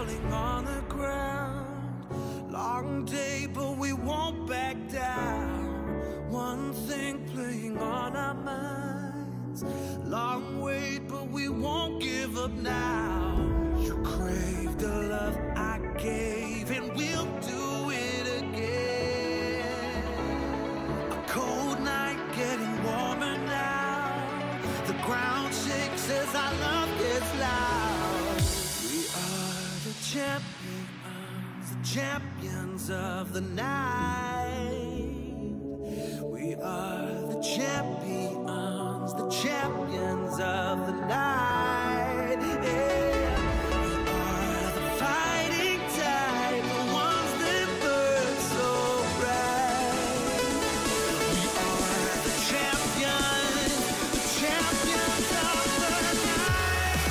falling on the ground. Long day, but we won't back down. One thing playing on our minds. Long wait, but we won't give up now. You crave the love I gave, and we'll do it again. A cold night getting warmer now. The ground shakes as our love gets loud. We are the champions of the night. We are the champions of the night. Yeah. We are the fighting tide, the ones that burn so bright. We are the champions of the night.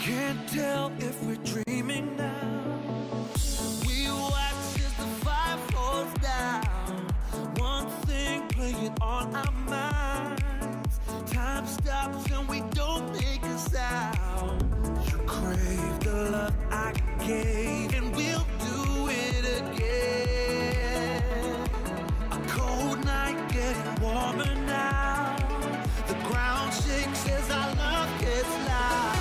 Can't tell if we're dreaming now. We watch as the fire falls down. One thing playing on our minds. Time stops and we don't make a sound. You crave the love I gave, and we'll do it again. A cold night getting warmer now. The ground shakes as our love gets loud.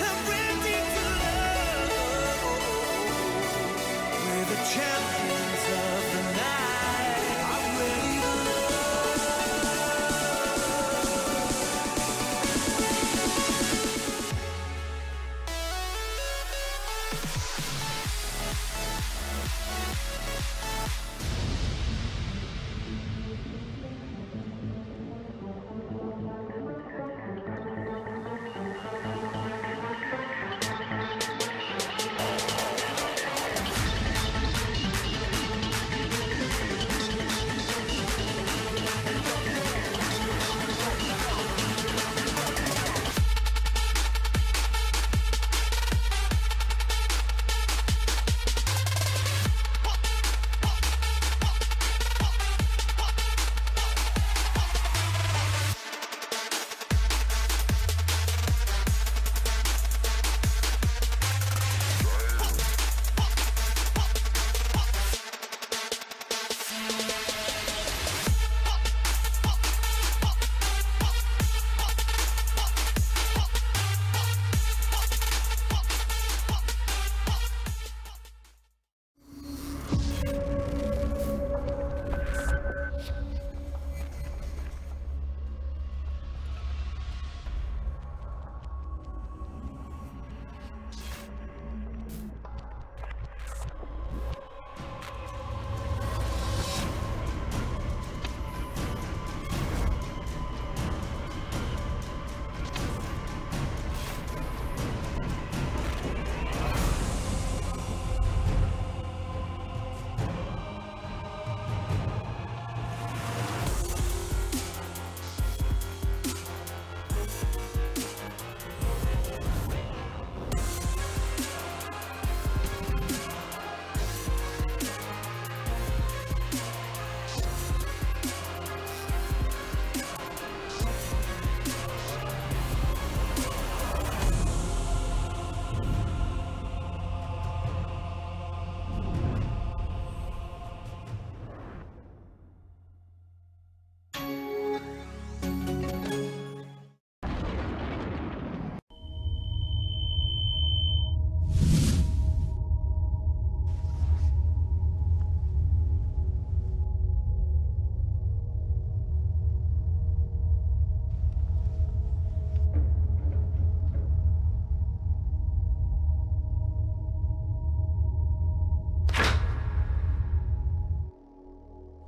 I'm ready to love. We're the champions.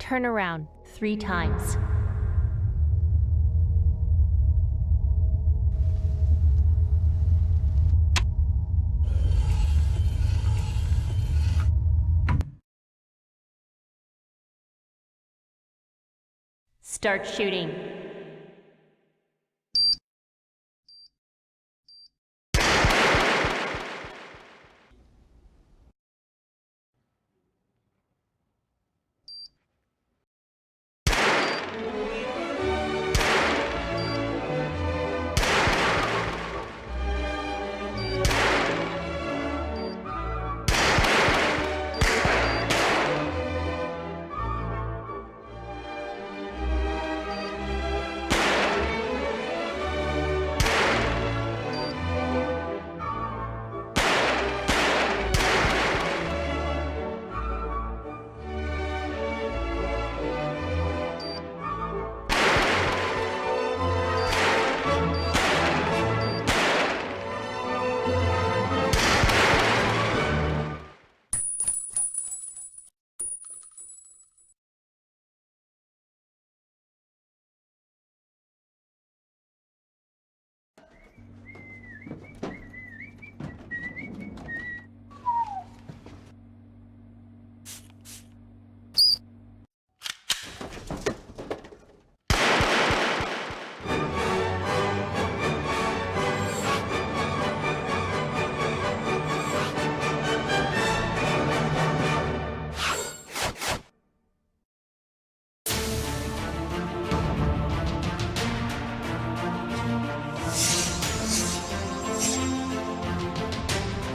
turn around 3 times. Start shooting.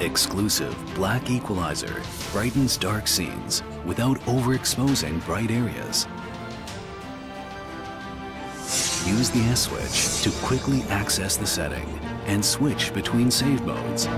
Exclusive black equalizer brightens dark scenes without overexposing bright areas. Use the S switch to quickly access the setting and switch between save modes.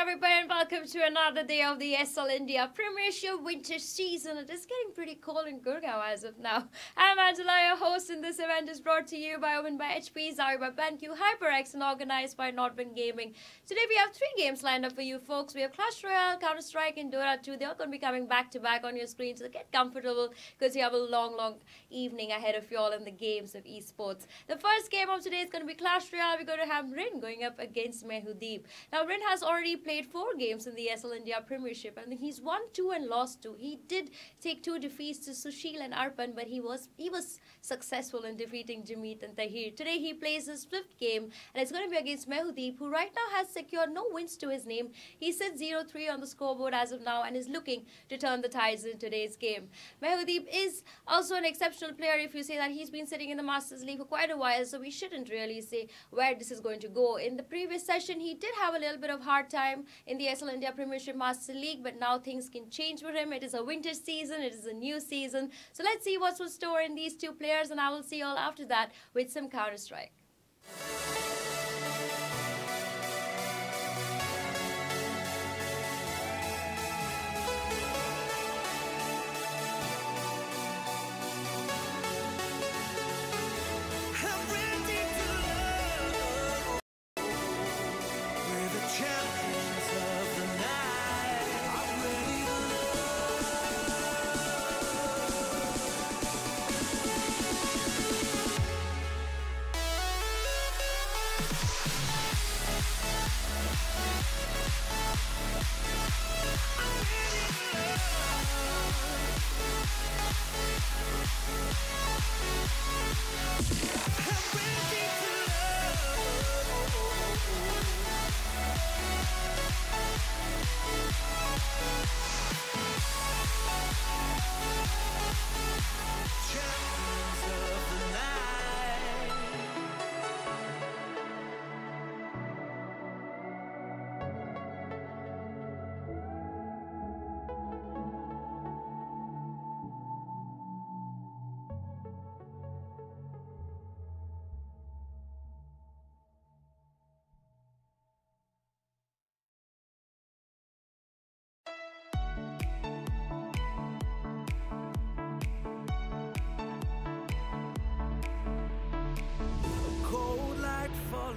Everybody, and welcome to another day of the ESL India Premiership winter season. It is getting pretty cold in Gurgaon as of now. I'm Angela, your host, and this event is brought to you by Omen by HP, Zari by BenQ, HyperX, and organized by Notbin Gaming. Today we have 3 games lined up for you folks. We have Clash Royale, Counter-Strike, and Dota 2. They're all going to be coming back to back on your screen, so get comfortable because you have a long evening ahead of you all in the games of esports. The first game of today is going to be Clash Royale. We're going to have Mrin going up against Mehu. Now, Mrin has already played 4 games in the ESL India Premiership, and he's won 2 and lost 2. He did take 2 defeats to Sushil and Arpan, but he was successful in defeating Jamit and Tahir. Today he plays his 5th game, and it's going to be against Mehu, who right now has secured no wins to his name. He sits 0-3 on the scoreboard as of now and is looking to turn the tides in today's game. Mehu is also an exceptional player if you say that he's been sitting in the Masters League for quite a while, so we shouldn't really say where this is going to go. In the previous session, he did have a little bit of hard time in the ESL India Premiership Master League, but now things can change for him. It is a winter season, it is a new season, so let's see what's in store in these 2 players, and I will see you all after that with some Counter-Strike.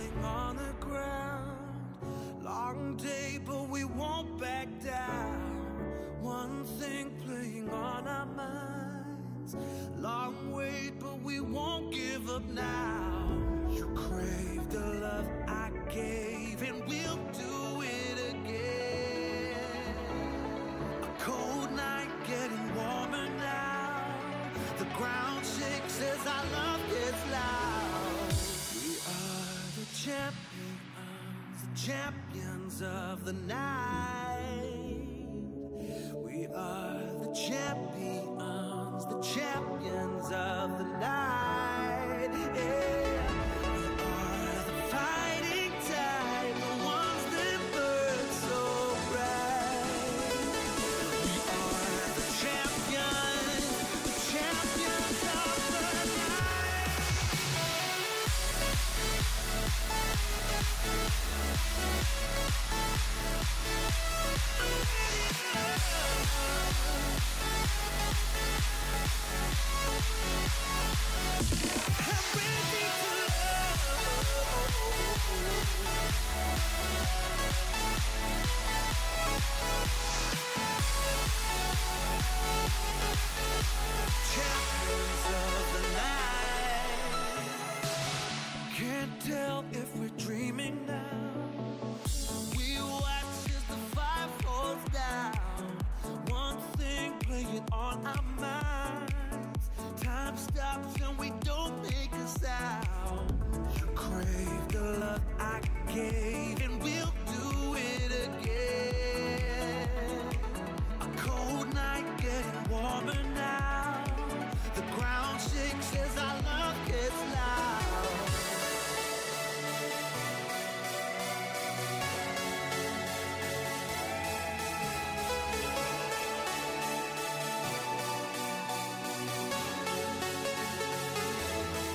falling on the ground. Long day, but we won't back down. One thing playing on our minds. Long wait, but we won't give up now. You crave the love I gave, and we'll do it again. A cold night getting warmer now. The ground shakes as our love gets loud. We are the champions of the night. We are the champions of the night. Yeah. We are the fighting tide, the ones that burn so bright. We are the champions of the night. Champions of the night. Can't tell if we're dreaming now. We watch as the fire falls down. One thing playing on our minds. Time stops and we don't make a sound. You crave the love I gave, and we'll do it again. A cold night getting warmer now. The ground shakes as our love gets loud.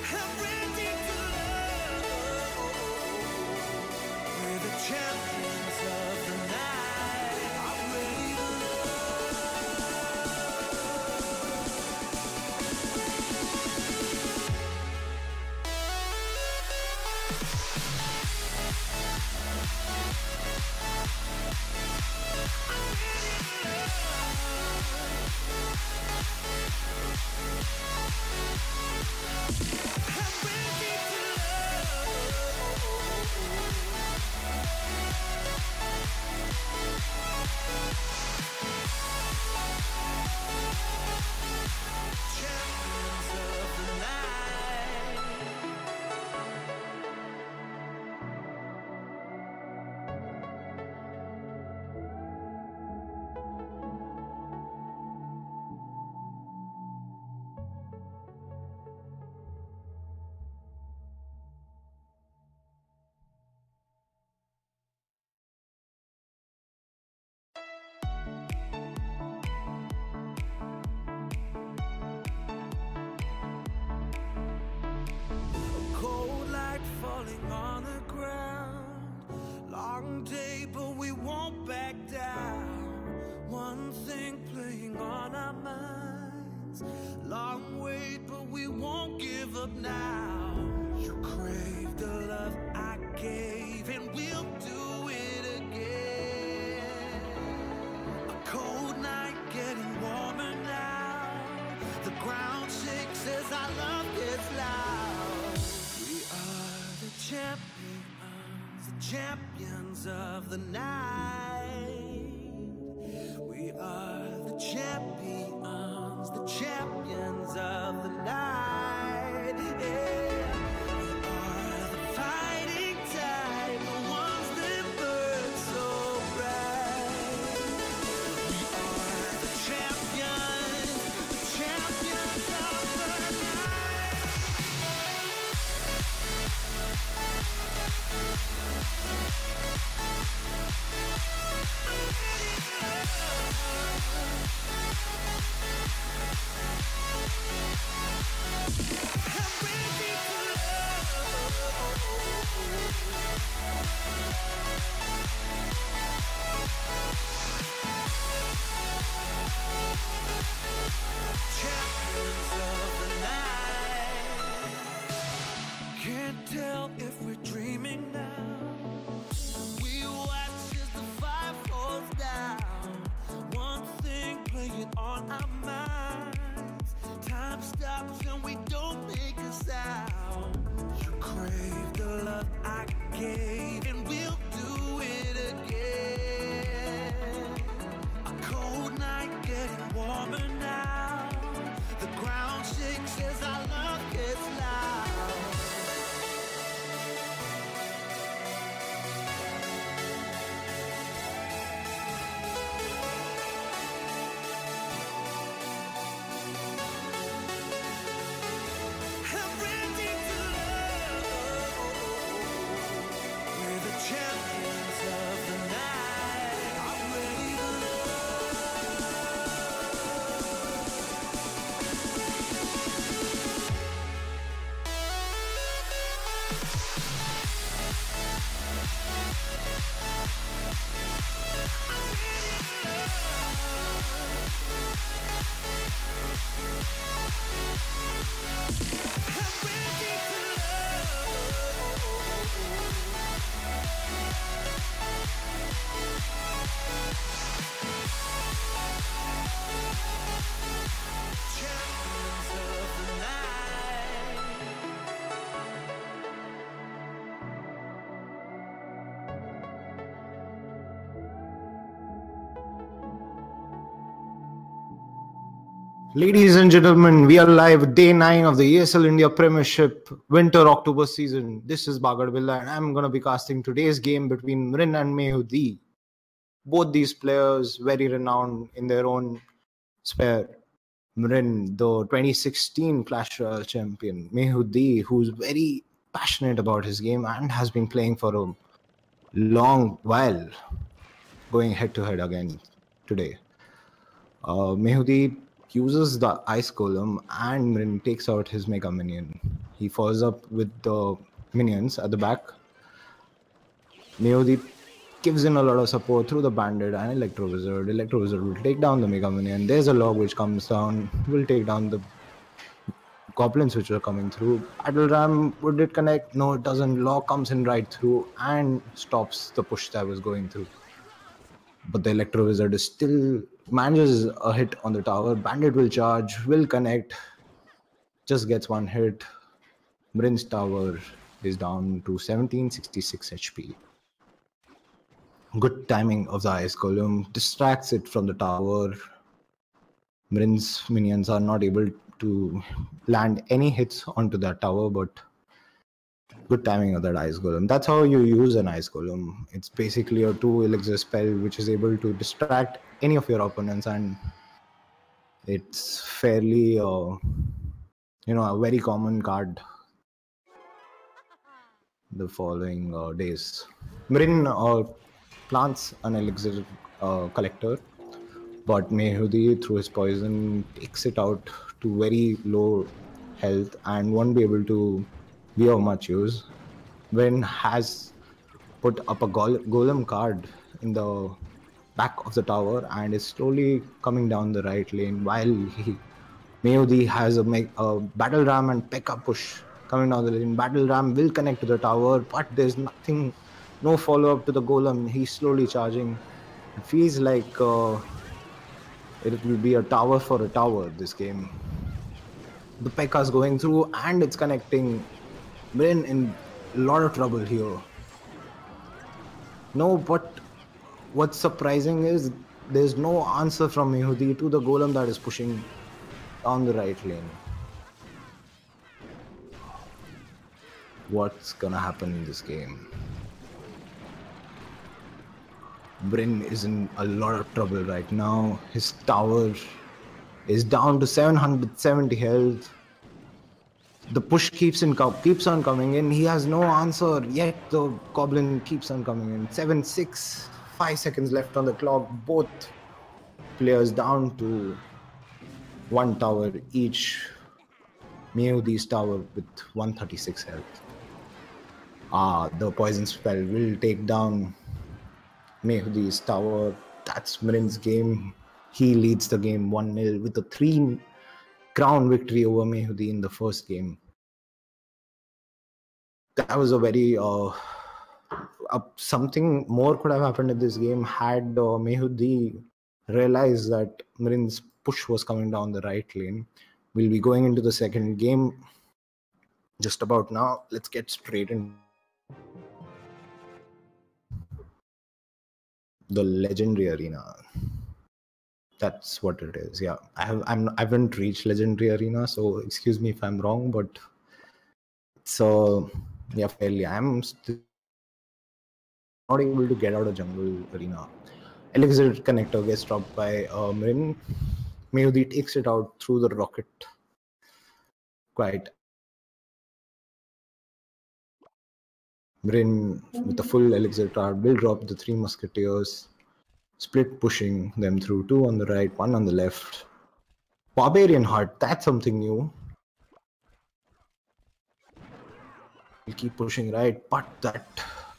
I'm ready to love. We're the champions of the night. I'm ready to champions of the night. Cold light falling on the ground. Long day, but we won't back down. One thing playing on our minds. Long wait, but we won't give up now. You crave the love I gave, and we'll do it again. A cold night getting warmer now. The ground shakes as our love gets loud. We are the champions of the night. We are the champions of the night. Yeah. We are the fighting tide, the ones that burn so bright. We are the champions of the night. Ladies and gentlemen, we are live day 9 of the ESL India Premiership Winter October season. This is Bagar Billa and I'm going to be casting today's game between Mrin and Mehu. Both these players very renowned in their own sphere. Mrin, the 2016 Clash Royale champion. Mehu, who's very passionate about his game and has been playing for a long while, going head to head again today. Mehu uses the Ice Golem and Mrin takes out his Mega Minion. He follows up with the minions at the back. Mehu gives in a lot of support through the Bandit and Electro Wizard. Electro Wizard will take down the Mega Minion. There's a log which comes down, will take down the goblins which are coming through. Battle Ram, would it connect? No, it doesn't. Log comes in right through and stops the push that was going through. But the Electro Wizard is still manages a hit on the tower. Bandit will charge, will connect, just gets one hit. Mrin's tower is down to 1766 HP. Good timing of the Ice Golem, distracts it from the tower. Mrin's minions are not able to land any hits onto that tower, but good timing of that Ice Golem. That's how you use an Ice Golem. It's basically a 2 elixir spell which is able to distract any of your opponents, and it's fairly, a very common card the following days. Mrin plants an elixir collector, but Mehu through his poison takes it out to very low health and won't be able to be of much use. Mrin has put up a golem card in the back of the tower and is slowly coming down the right lane while Mehu has a battle ram and P.E.K.K.A push coming down the lane. Battle ram will connect to the tower, but there's no follow-up to the golem. He's slowly charging. It feels like it will be a tower for a tower this game. The P.E.K.K.A is going through and it's connecting. Mrin in a lot of trouble here. No, but what's surprising is there's no answer from Mehu to the golem that is pushing down the right lane. What's gonna happen in this game? Mrin is in a lot of trouble right now. His tower is down to 770 health. The push keeps on coming in. He has no answer, yet the goblin keeps on coming in. 7-6, 5 seconds left on the clock. Both players down to 1 tower each. Mehu's tower with 136 health. The poison spell will take down Mehu's tower. That's Mrin's game. He leads the game 1-0 with a 3 crown victory over Mehu in the first game. That was a very something more could have happened in this game had Mehu realized that Mrin's push was coming down the right lane. We'll be going into the second game just about now. Let's get straight in. The Legendary Arena. That's what it is. Yeah, I haven't reached Legendary Arena, so excuse me if I'm wrong, but so yeah, fairly. I'm still not able to get out of Jungle Arena. Elixir connector gets dropped by Mrin. Mehu takes it out through the rocket. Quite. Mrin with a full elixir card will drop the 3 musketeers. Split pushing them through, 2 on the right, 1 on the left. Barbarian Heart, that's something new. He'll keep pushing right, but that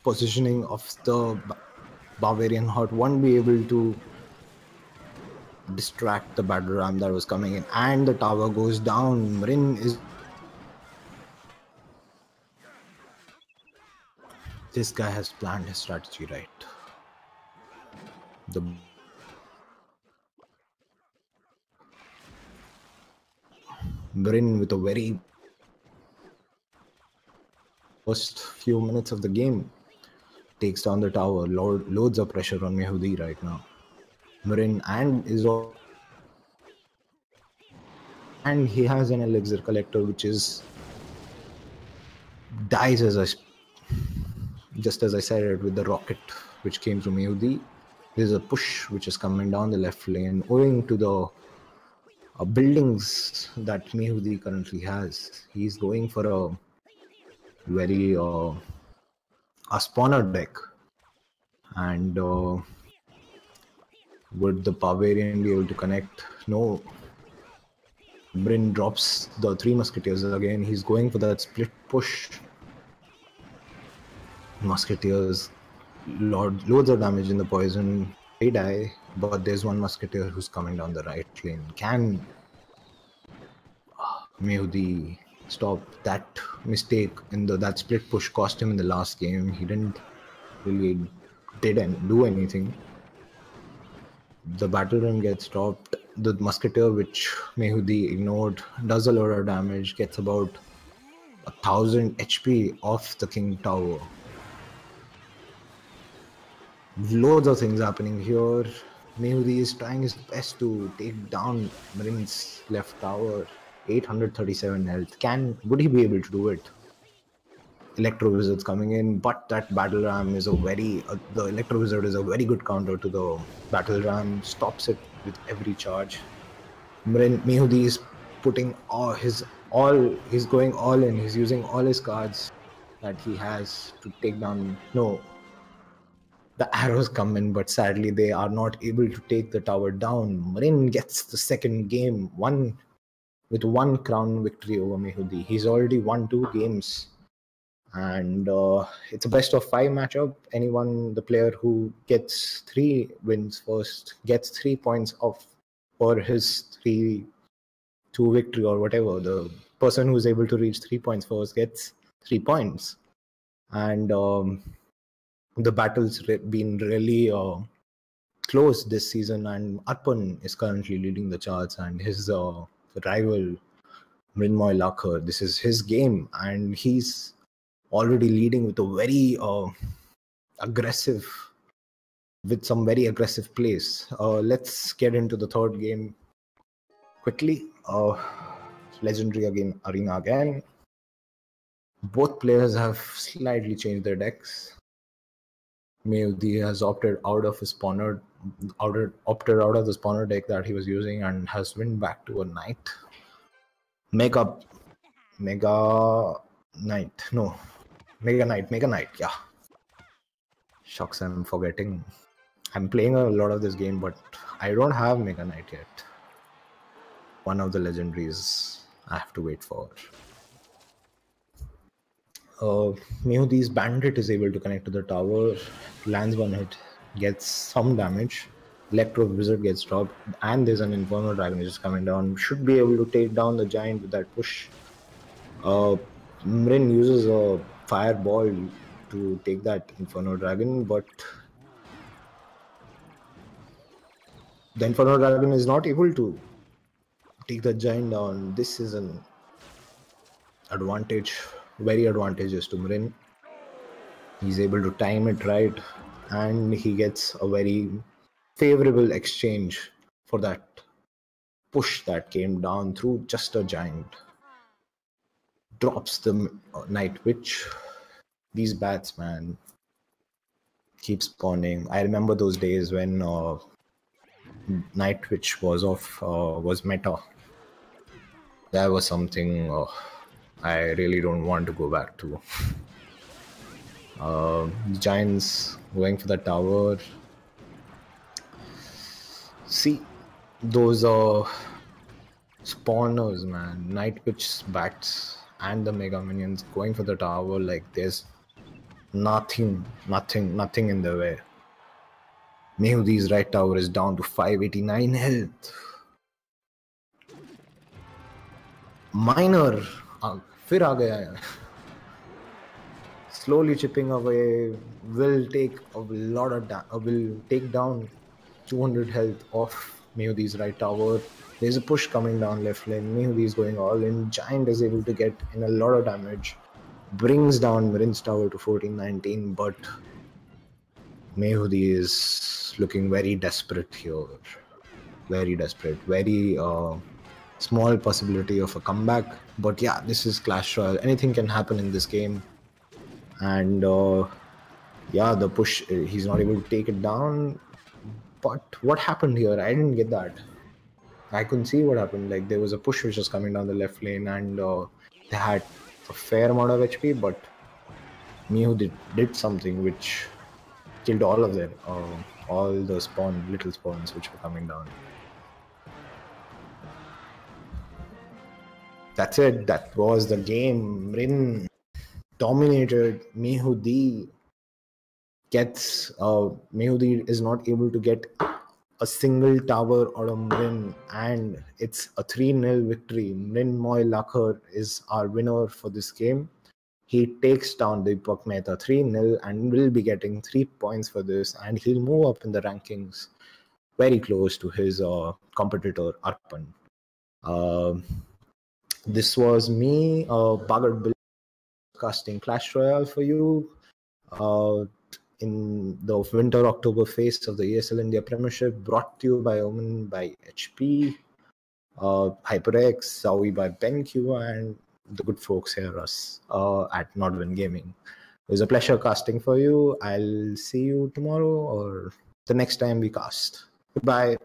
positioning of the Barbarian Horde won't be able to distract the battle ram that was coming in, and the tower goes down. Mrin is... This guy has planned his strategy right. The Mrin with a very first few minutes of the game takes down the tower. Loads of pressure on Mehu right now. Mrin and he has an elixir collector which dies just as I said it, with the rocket which came from Mehu. There's a push which is coming down the left lane owing to the buildings that Mehu currently has. He's going for a very a spawner deck, and would the Barbarian be able to connect? No. Mrin drops the 3 Musketeers again. He's going for that split push. Musketeers, loads of damage in the poison. They die, but there's one Musketeer who's coming down the right lane. Can Mehu stop that mistake in that split push? Cost him in the last game. He didn't really do anything. The battle run gets stopped. The Musketeer, which Mehu ignored, does a lot of damage, gets about 1000 HP off the King Tower. Loads of things happening here. Mehu is trying his best to take down Mrin's left tower. 837 health. Would he be able to do it? Electro Wizard's coming in, but that Battle Ram is the Electro Wizard is a very good counter to the Battle Ram. Stops it with every charge. Mehu is putting he's going all in. He's using all his cards that he has to take down. No, the arrows come in, but sadly they are not able to take the tower down. Mrin gets the second game, with one crown victory over Mehu. He's already won 2 games, and it's a best of 5 matchup. The player who gets 3 wins first gets 3 points off for his 2 victory or whatever. The person who's able to reach 3 points first gets 3 points. And the battle's been really close this season, and Arpan is currently leading the charts, and his rival Mrinmoy Lakhar, this is his game, and he's already leading with some very aggressive plays. Let's get into the third game quickly. Legendary Arena again. Both players have slightly changed their decks. Mehu has opted out of the spawner deck that he was using and has went back to a knight. Mega Knight, yeah. Shucks, I'm forgetting. I'm playing a lot of this game, but I don't have Mega Knight yet. One of the legendaries I have to wait for. Mehu's Bandit is able to connect to the tower, lands one hit, gets some damage. Electro Wizard gets dropped, and there's an Inferno Dragon just coming down. Should be able to take down the giant with that push. Mrin uses a fireball to take that Inferno Dragon, but the Inferno Dragon is not able to take the giant down. This is an advantage, very advantageous to Mrin. He's able to time it right, and he gets a very favorable exchange for that push that came down through just a giant. Drops the Night Witch. These bats, man, keep spawning. I remember those days when Night Witch was meta. That was something I really don't want to go back to. The Giants going for the tower. See, those spawners, man. Night Witch bats and the Mega Minions going for the tower. Like there's nothing in the way. Mehudi's right tower is down to 589 health. Minor फिर आ गया है. Slowly chipping away will take a lot of will take down 200 health off Mehudi's right tower. There's a push coming down left lane. Mehudi is going all in. Giant is able to get in a lot of damage. Brings down Mrin's tower to 1419, but Mehudi is looking very desperate here. Very desperate. Very small possibility of a comeback. But yeah, this is Clash Royale. Anything can happen in this game. And yeah, the push, he's not able to take it down. But what happened here? I didn't get that. I couldn't see what happened. Like there was a push which was coming down the left lane, and they had a fair amount of HP, but Mehu did something which killed all of them, all the little spawns which were coming down. That's it. That was the game. Mrin dominated. Mehudi is not able to get a single tower out of Mrin, and it's a 3-0 victory. Mrinmoy Lakhar is our winner for this game. He takes down Deepak Mehta 3-0 and will be getting 3 points for this, and he'll move up in the rankings very close to his competitor Arpan. This was me, Bhagat Bill, casting Clash Royale for you in the winter October phase of the ESL India Premiership, brought to you by Omen by HP, HyperX, Zowie by BenQ, and the good folks here us at Nodwin Gaming. It was a pleasure casting for you. I'll see you tomorrow or the next time we cast. Goodbye.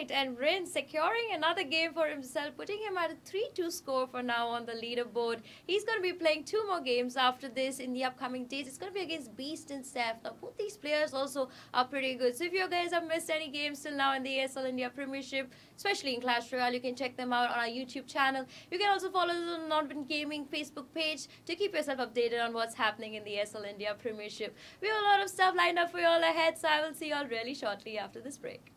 And Mrin securing another game for himself, putting him at a 3-2 score for now on the leaderboard. He's going to be playing 2 more games after this in the upcoming days. It's going to be against Beast and Seth. Now, both these players also are pretty good. So if you guys have missed any games till now in the ESL India Premiership, especially in Clash Royale, you can check them out on our YouTube channel. You can also follow us on Nodwin Gaming Facebook page to keep yourself updated on what's happening in the ESL India Premiership. We have a lot of stuff lined up for you all ahead, so I will see you all really shortly after this break.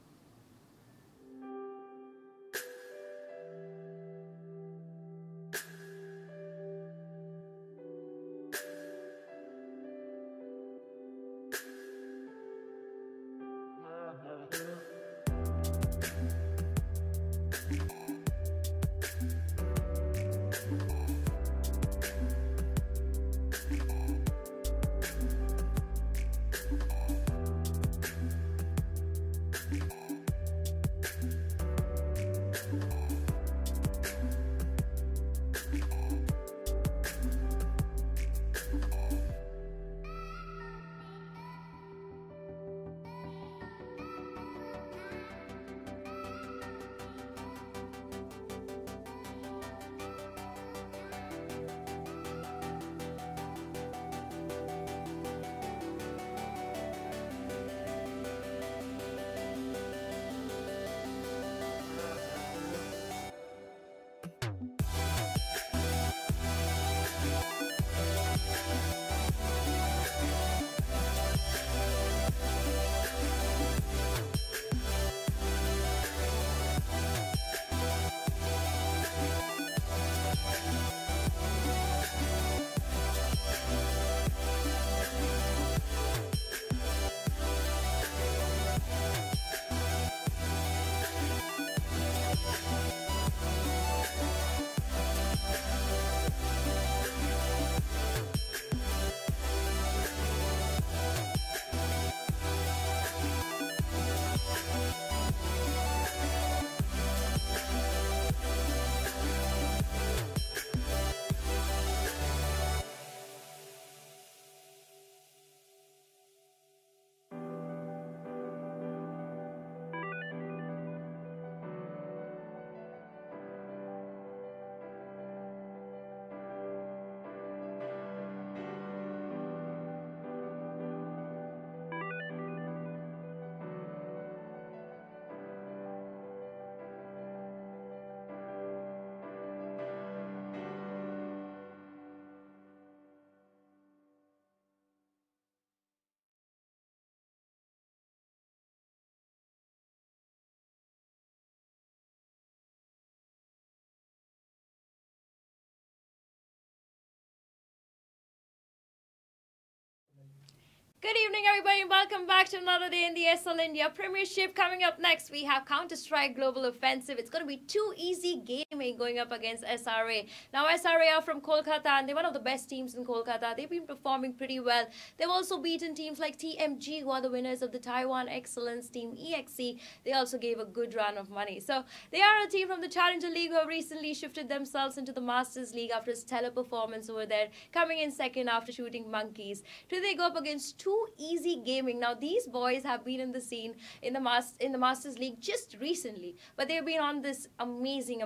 Good evening, everybody, and welcome back to another day in the ESL India Premiership. Coming up next, we have Counter-Strike Global Offensive. It's going to be too easy gaming going up against SRA. Now, SRA are from Kolkata, and they're one of the best teams in Kolkata. They've been performing pretty well. They've also beaten teams like TMG, who are the winners of the Taiwan Excellence Team EXE. They also gave a good run of money. So, they are a team from the Challenger League who have recently shifted themselves into the Masters League after a stellar performance over there, coming in second after shooting monkeys. Today, they go up against Too Easy Gaming. Now, these boys have been in the scene in the Masters League just recently, but they've been on this amazing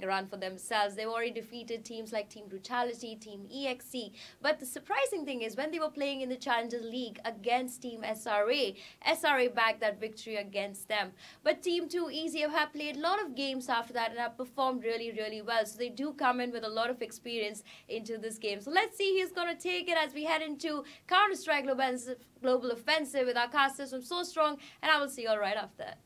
run for themselves. They've already defeated teams like Team Brutality, Team EXE. But the surprising thing is when they were playing in the Challenger League against Team SRA backed that victory against them. But Team Too Easy have played a lot of games after that and have performed really well. So they do come in with a lot of experience into this game. So let's see who's going to take it as we head into Counter-Strike Global Offensive with our casters from So Strong, and I will see you all right after that.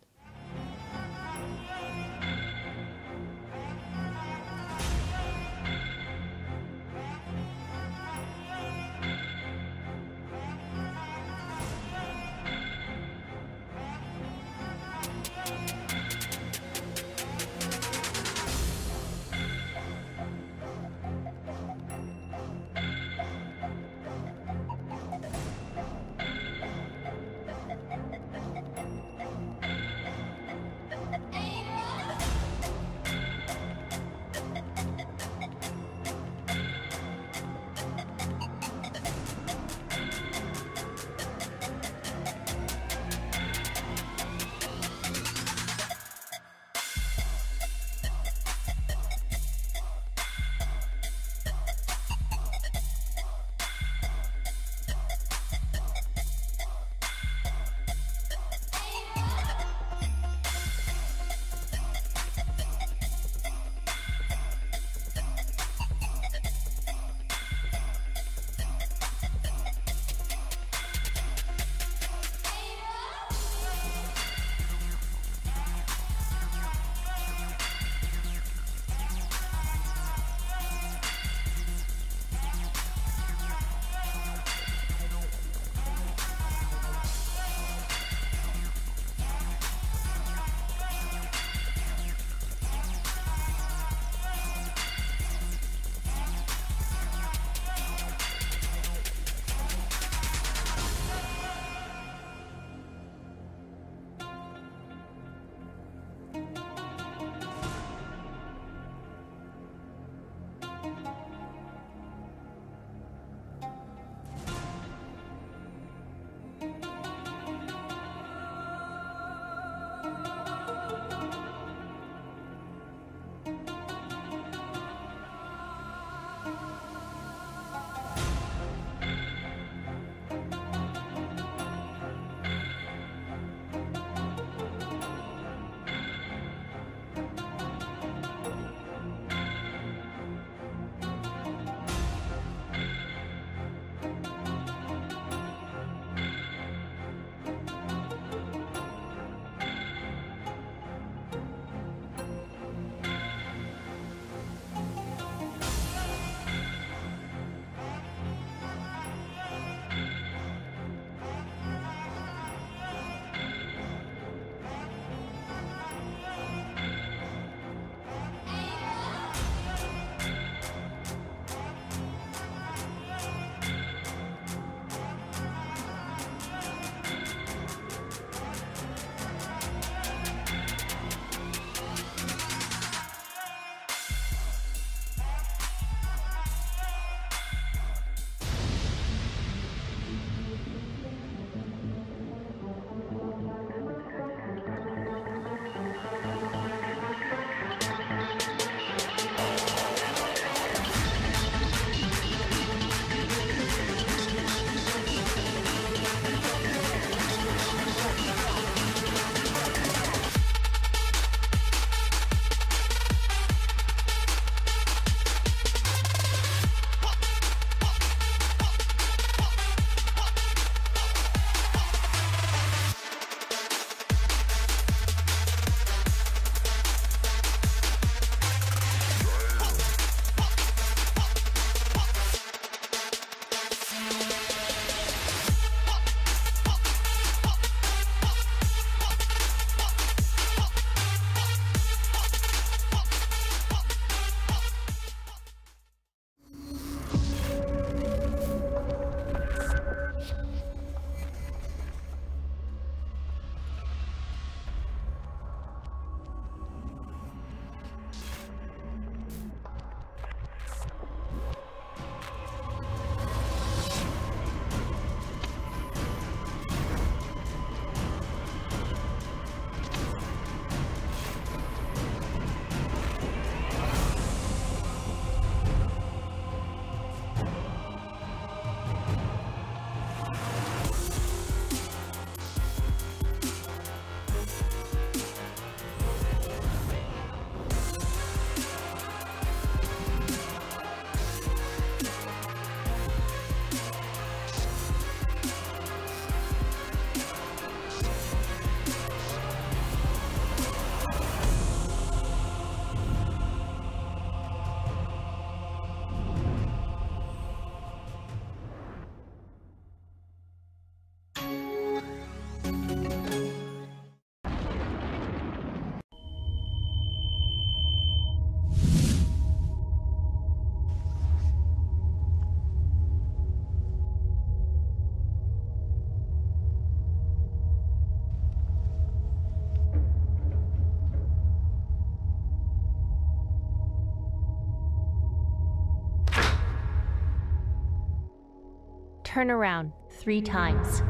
Turn around 3 times.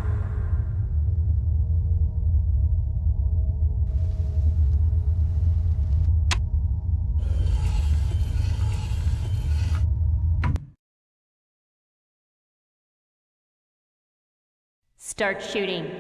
Start shooting.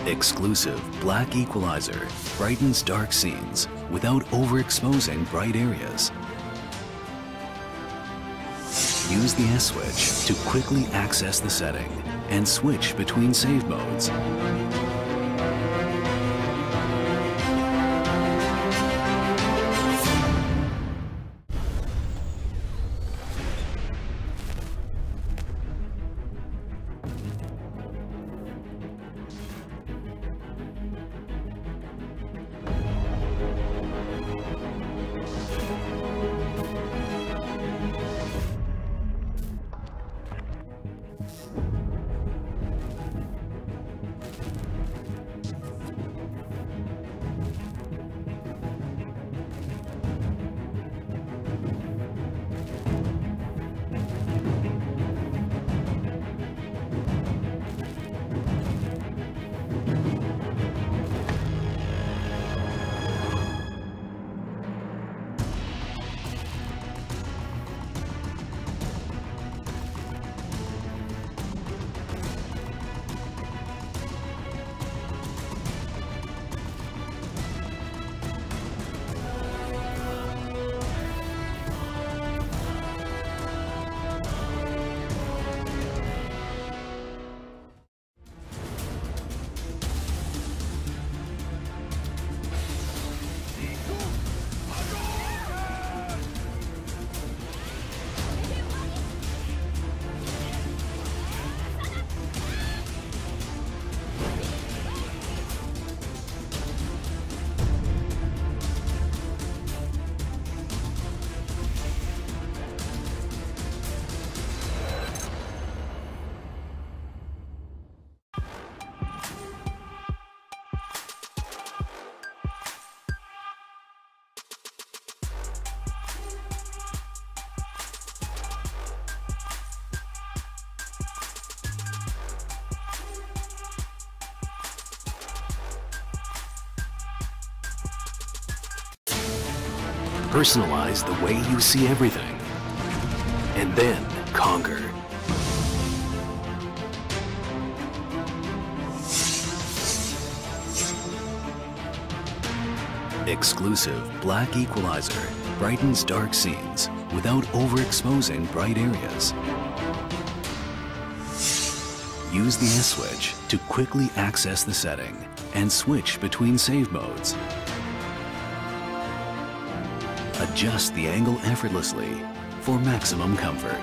Exclusive black equalizer brightens dark scenes without overexposing bright areas. Use the S switch to quickly access the setting and switch between save modes. Personalize the way you see everything, and then conquer. Exclusive black equalizer brightens dark scenes without overexposing bright areas. Use the S switch to quickly access the setting and switch between save modes. Adjust the angle effortlessly for maximum comfort.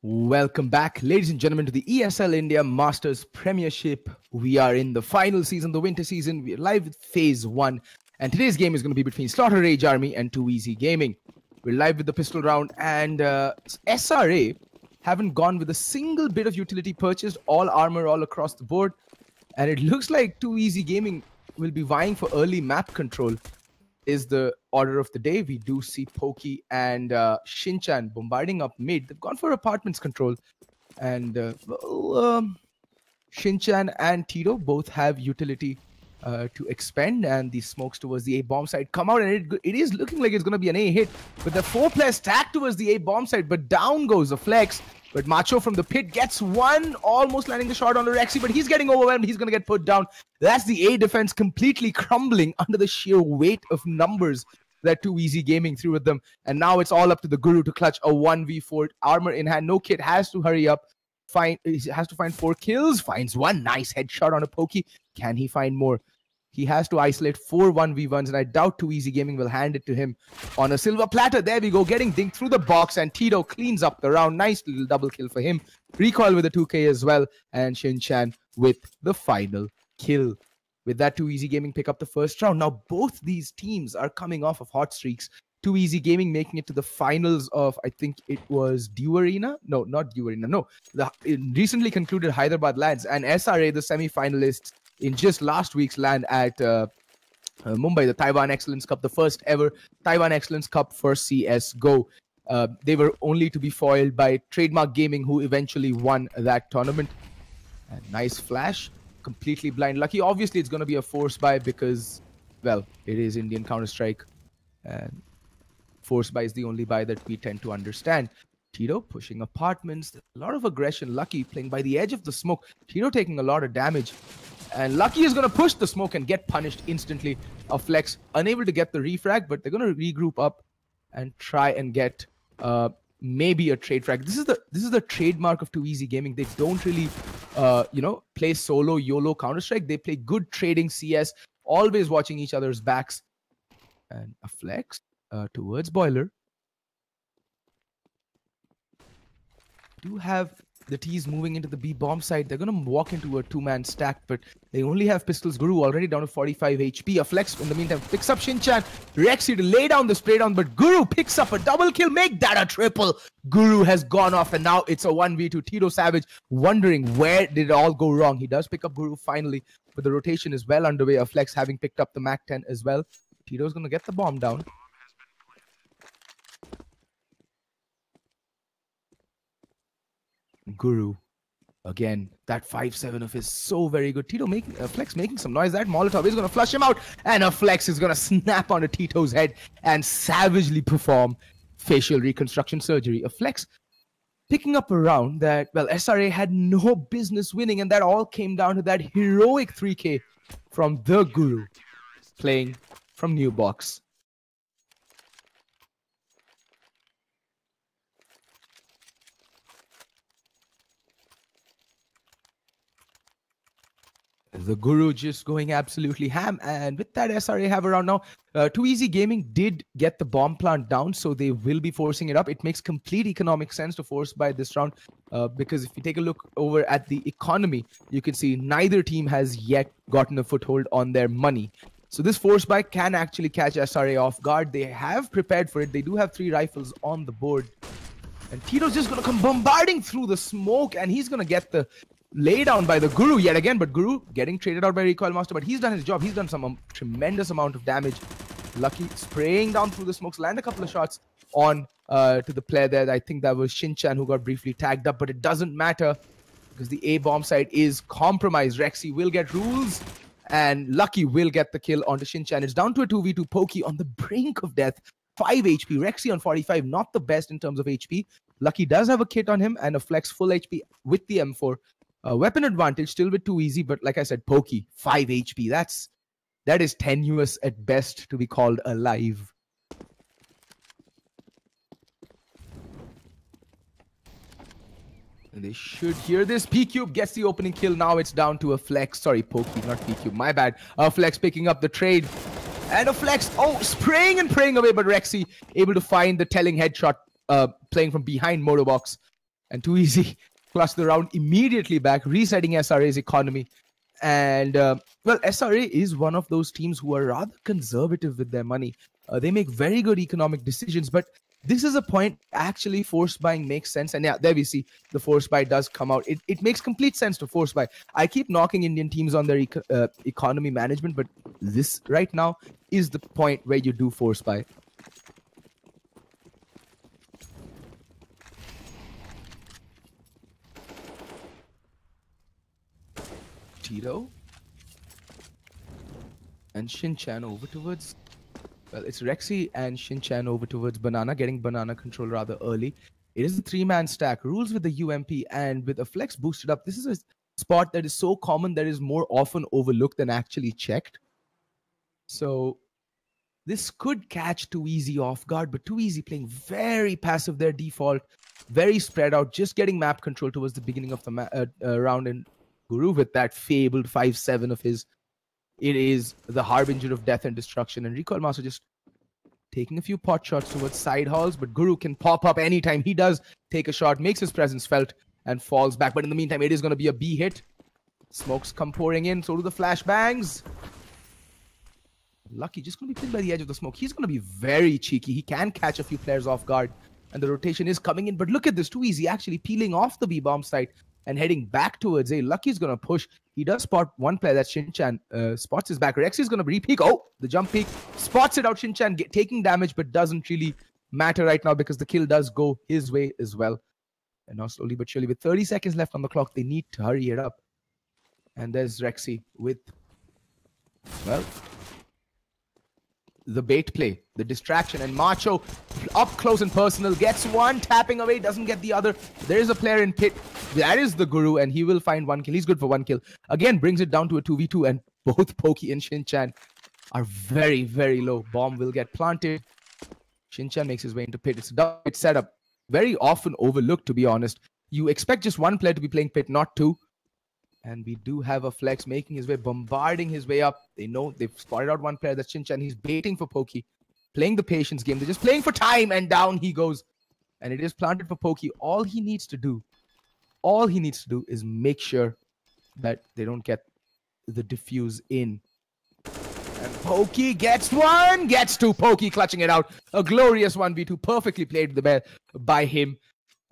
Welcome back, ladies and gentlemen, to the ESL India Masters Premiership. We are in the final season, the winter season. We are live with Phase 1. And today's game is going to be between Slaughter Rage Army and Too Easy Gaming. We're live with the pistol round. And SRA haven't gone with a single bit of utility purchased. All armor all across the board. And it looks like Too Easy Gaming will be vying for early map control. Is the order of the day. We do see Pokey and Shinchan bombarding up mid. They've gone for apartments control. And Shinchan and Tito both have utility to expend. And the smokes towards the A bomb side come out. And it is looking like it's going to be an A hit. With the 4+ stack towards the A bomb side. But down goes the flex. But Macho from the pit gets one, almost landing the shot on the Rexy, but he's getting overwhelmed. He's going to get put down. That's the A defense completely crumbling under the sheer weight of numbers that Too Easy Gaming threw at them. And now it's all up to the Guru to clutch a 1v4. Armor in hand. No kid has to hurry up. He has to find 4 kills. Finds one nice headshot on a Pokey. Can he find more? He has to isolate 4 1v1s, and I doubt Too Easy Gaming will hand it to him on a silver platter. There we go, getting dinked through the box, and Tito cleans up the round. Nice little double kill for him. Recoil with a 2k as well, and Shinchan with the final kill. With that, Too Easy Gaming pick up the first round. Now, both these teams are coming off of hot streaks. Too Easy Gaming making it to the finals of, I think it was Dew Arena? No, not Dew Arena. No, the recently concluded Hyderabad Lands, and SRA, the semi-finalists, in just last week's land at Mumbai, the Taiwan Excellence Cup, the first ever Taiwan Excellence Cup for CSGO. They were only to be foiled by Trademark Gaming, who eventually won that tournament. And nice flash, completely blind. Lucky, obviously it's going to be a force buy because, well, it is Indian Counter-Strike. And force buy is the only buy that we tend to understand. Tito pushing apartments, a lot of aggression. Lucky playing by the edge of the smoke. Tito taking a lot of damage. And Lucky is going to push the smoke and get punished instantly. A Flex unable to get the refrag, but they're going to regroup up and try and get maybe a trade frag. This is the trademark of Too Easy Gaming. They don't really, play solo YOLO Counter-Strike. They play good trading CS, always watching each other's backs. And a Flex towards Boiler. Do have the T's moving into the B bomb side. They're going to walk into a 2-man stack, but they only have pistols. Guru already down to 45 HP. A Flex in the meantime picks up Shinchan. Rexy to lay down the spray down, but Guru picks up a double kill. Make that a triple. Guru has gone off, and now it's a 1v2. Tito Savage wondering where did it all go wrong. He does pick up Guru finally, but the rotation is well underway. A Flex having picked up the Mac 10 as well. Tito's going to get the bomb down. Guru again, that 5-7 of his so very good. Tito making Flex making some noise. That Molotov is going to flush him out, and a Flex is going to snap onto Tito's head and savagely perform facial reconstruction surgery. A Flex picking up a round that, well, SRA had no business winning, and that all came down to that heroic 3k from the Guru playing from New Box. The Guru just going absolutely ham, and with that SRA have around now. Too Easy Gaming did get the bomb plant down, so they will be forcing it up. It makes complete economic sense to force by this round, because if you take a look over at the economy, you can see neither team has yet gotten a foothold on their money. So this force buy can actually catch SRA off guard. They have prepared for it. They do have 3 rifles on the board. And Tito's just going to come bombarding through the smoke, and he's going to get the lay down by the Guru yet again. But Guru getting traded out by Recoil Master, but he's done his job. He's done some tremendous amount of damage. Lucky spraying down through the smokes, land a couple of shots on to the player there. I think that was Shinchan who got briefly tagged up, but it doesn't matter because the A bomb site is compromised. Rexy will get rules, and Lucky will get the kill onto Shinchan. It's down to a 2v2. Pokey on the brink of death. 5 HP. Rexy on 45, not the best in terms of HP. Lucky does have a kit on him and a flex full HP with the M4. Weapon advantage, still with too easy, but like I said, Pokey, 5 HP. That is tenuous at best to be called alive. And they should hear this. P-Cube gets the opening kill. Now it's down to a flex. Sorry, Pokey, not P-Cube. My bad. Flex picking up the trade. And a flex. Oh, spraying and praying away, but Rexy able to find the telling headshot playing from behind Motorbox. And too easy. Clutch the round immediately back, resetting SRA's economy. And, well, SRA is one of those teams who are rather conservative with their money. They make very good economic decisions, but this is a point actually force buying makes sense. And yeah, there we see the force buy does come out. It makes complete sense to force buy. I keep knocking Indian teams on their economy management, but this right now is the point where you do force buy. Tito and Shinchan over towards, well, it's Rexy and Shinchan over towards Banana, getting Banana control rather early. It is a 3-man stack. Rules with the UMP, and with a flex boosted up, this is a spot that is so common that is more often overlooked than actually checked. So this could catch Too Easy off guard, but Too Easy playing very passive their default, very spread out, just getting map control towards the beginning of the round. And Guru with that fabled 5-7 of his, it is the harbinger of death and destruction. And Recoil Master just taking a few pot shots towards side halls, but Guru can pop up anytime. He does take a shot, makes his presence felt, and falls back. But in the meantime, it is going to be a B hit. Smokes come pouring in, so do the flashbangs. Lucky just going to be pinned by the edge of the smoke. He's going to be very cheeky. He can catch a few players off guard, and the rotation is coming in. But look at this, Too Easy actually peeling off the B-bomb site and heading back towards A. Lucky's going to push. He does spot one player, that's Shinchan. Spots his back. Rexy's going to re-peek. Oh, the jump peek. Spots it out. Shinchan taking damage, but doesn't really matter right now because the kill does go his way as well. And now slowly but surely, with 30 seconds left on the clock, they need to hurry it up. And there's Rexy with, well, the bait play, the distraction, and Macho up close and personal, gets one, tapping away, doesn't get the other. There is a player in pit. That is the Guru, and he will find one kill. He's good for one kill. Again, brings it down to a 2v2, and both Pokey and Shinchan are very, very low. Bomb will get planted. Shinchan makes his way into pit. It's a double pit setup. Very often overlooked, to be honest. You expect just one player to be playing pit, not two. And we do have a flex making his way, bombarding his way up. They know they've spotted out one player, that's Shinchan. He's baiting for Pokey, playing the patience game. They're just playing for time, and down he goes. And it is planted for Pokey. All he needs to do is make sure that they don't get the defuse in. And Pokey gets one, gets two. Pokey clutching it out. A glorious 1v2, perfectly played by him.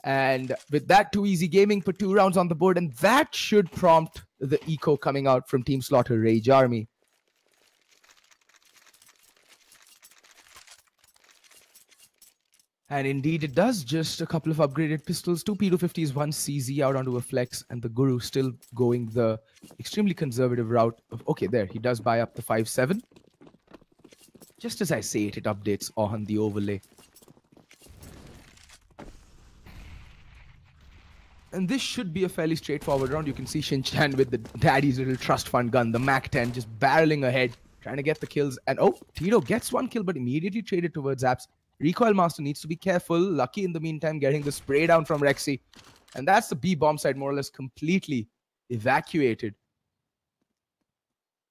And with that, Too Easy Gaming put 2 rounds on the board, and that should prompt the eco coming out from Team Slaughter Rage Army. And indeed it does. Just a couple of upgraded pistols, 2 P250s, 1 CZ out onto a flex, and the Guru still going the extremely conservative route of, okay, there, he does buy up the 5-7. Just as I say it, it updates on the overlay. And this should be a fairly straightforward round. You can see Shinchan with the daddy's little trust fund gun, the Mac-10, just barreling ahead, trying to get the kills. And oh, Tito gets one kill, but immediately traded towards Apps. Recoil Master needs to be careful. Lucky in the meantime getting the spray down from Rexy. And that's the B-bomb side more or less completely evacuated.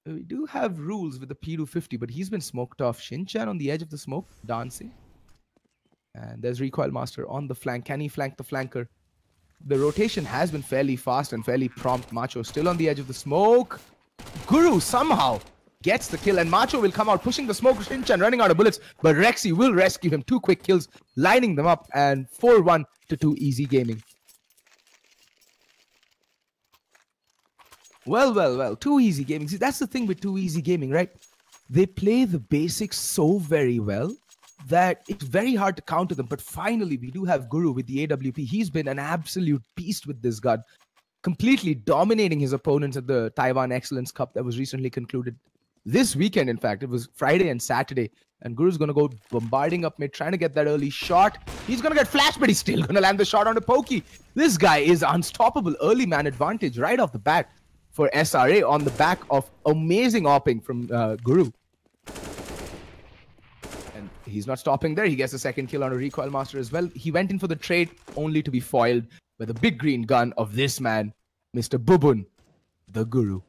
We do have rules with the P250, but he's been smoked off. Shinchan on the edge of the smoke, dancing. And there's Recoil Master on the flank. Can he flank the flanker? The rotation has been fairly fast and fairly prompt. Macho still on the edge of the smoke. Guru somehow gets the kill, and Macho will come out pushing the smoke. Shinchan running out of bullets, but Rexy will rescue him. 2 quick kills, lining them up, and 4-1 to 2 Easy Gaming. Well, 2 Easy Gaming. See, that's the thing with 2 Easy Gaming, right? They play the basics so very well that it's very hard to counter them. But finally, we do have Guru with the AWP. He's been an absolute beast with this gun, completely dominating his opponents at the Taiwan Excellence Cup that was recently concluded this weekend. In fact, it was Friday and Saturday. And Guru's going to go bombarding up mid, trying to get that early shot. He's going to get flashed, but he's still going to land the shot onto Pokey. This guy is unstoppable. Early man advantage right off the bat for SRA on the back of amazing opping from Guru. And he's not stopping there. He gets a second kill on a Recoil Master as well. He went in for the trade only to be foiled by the big green gun of this man, Mr. Bubun, the Guru.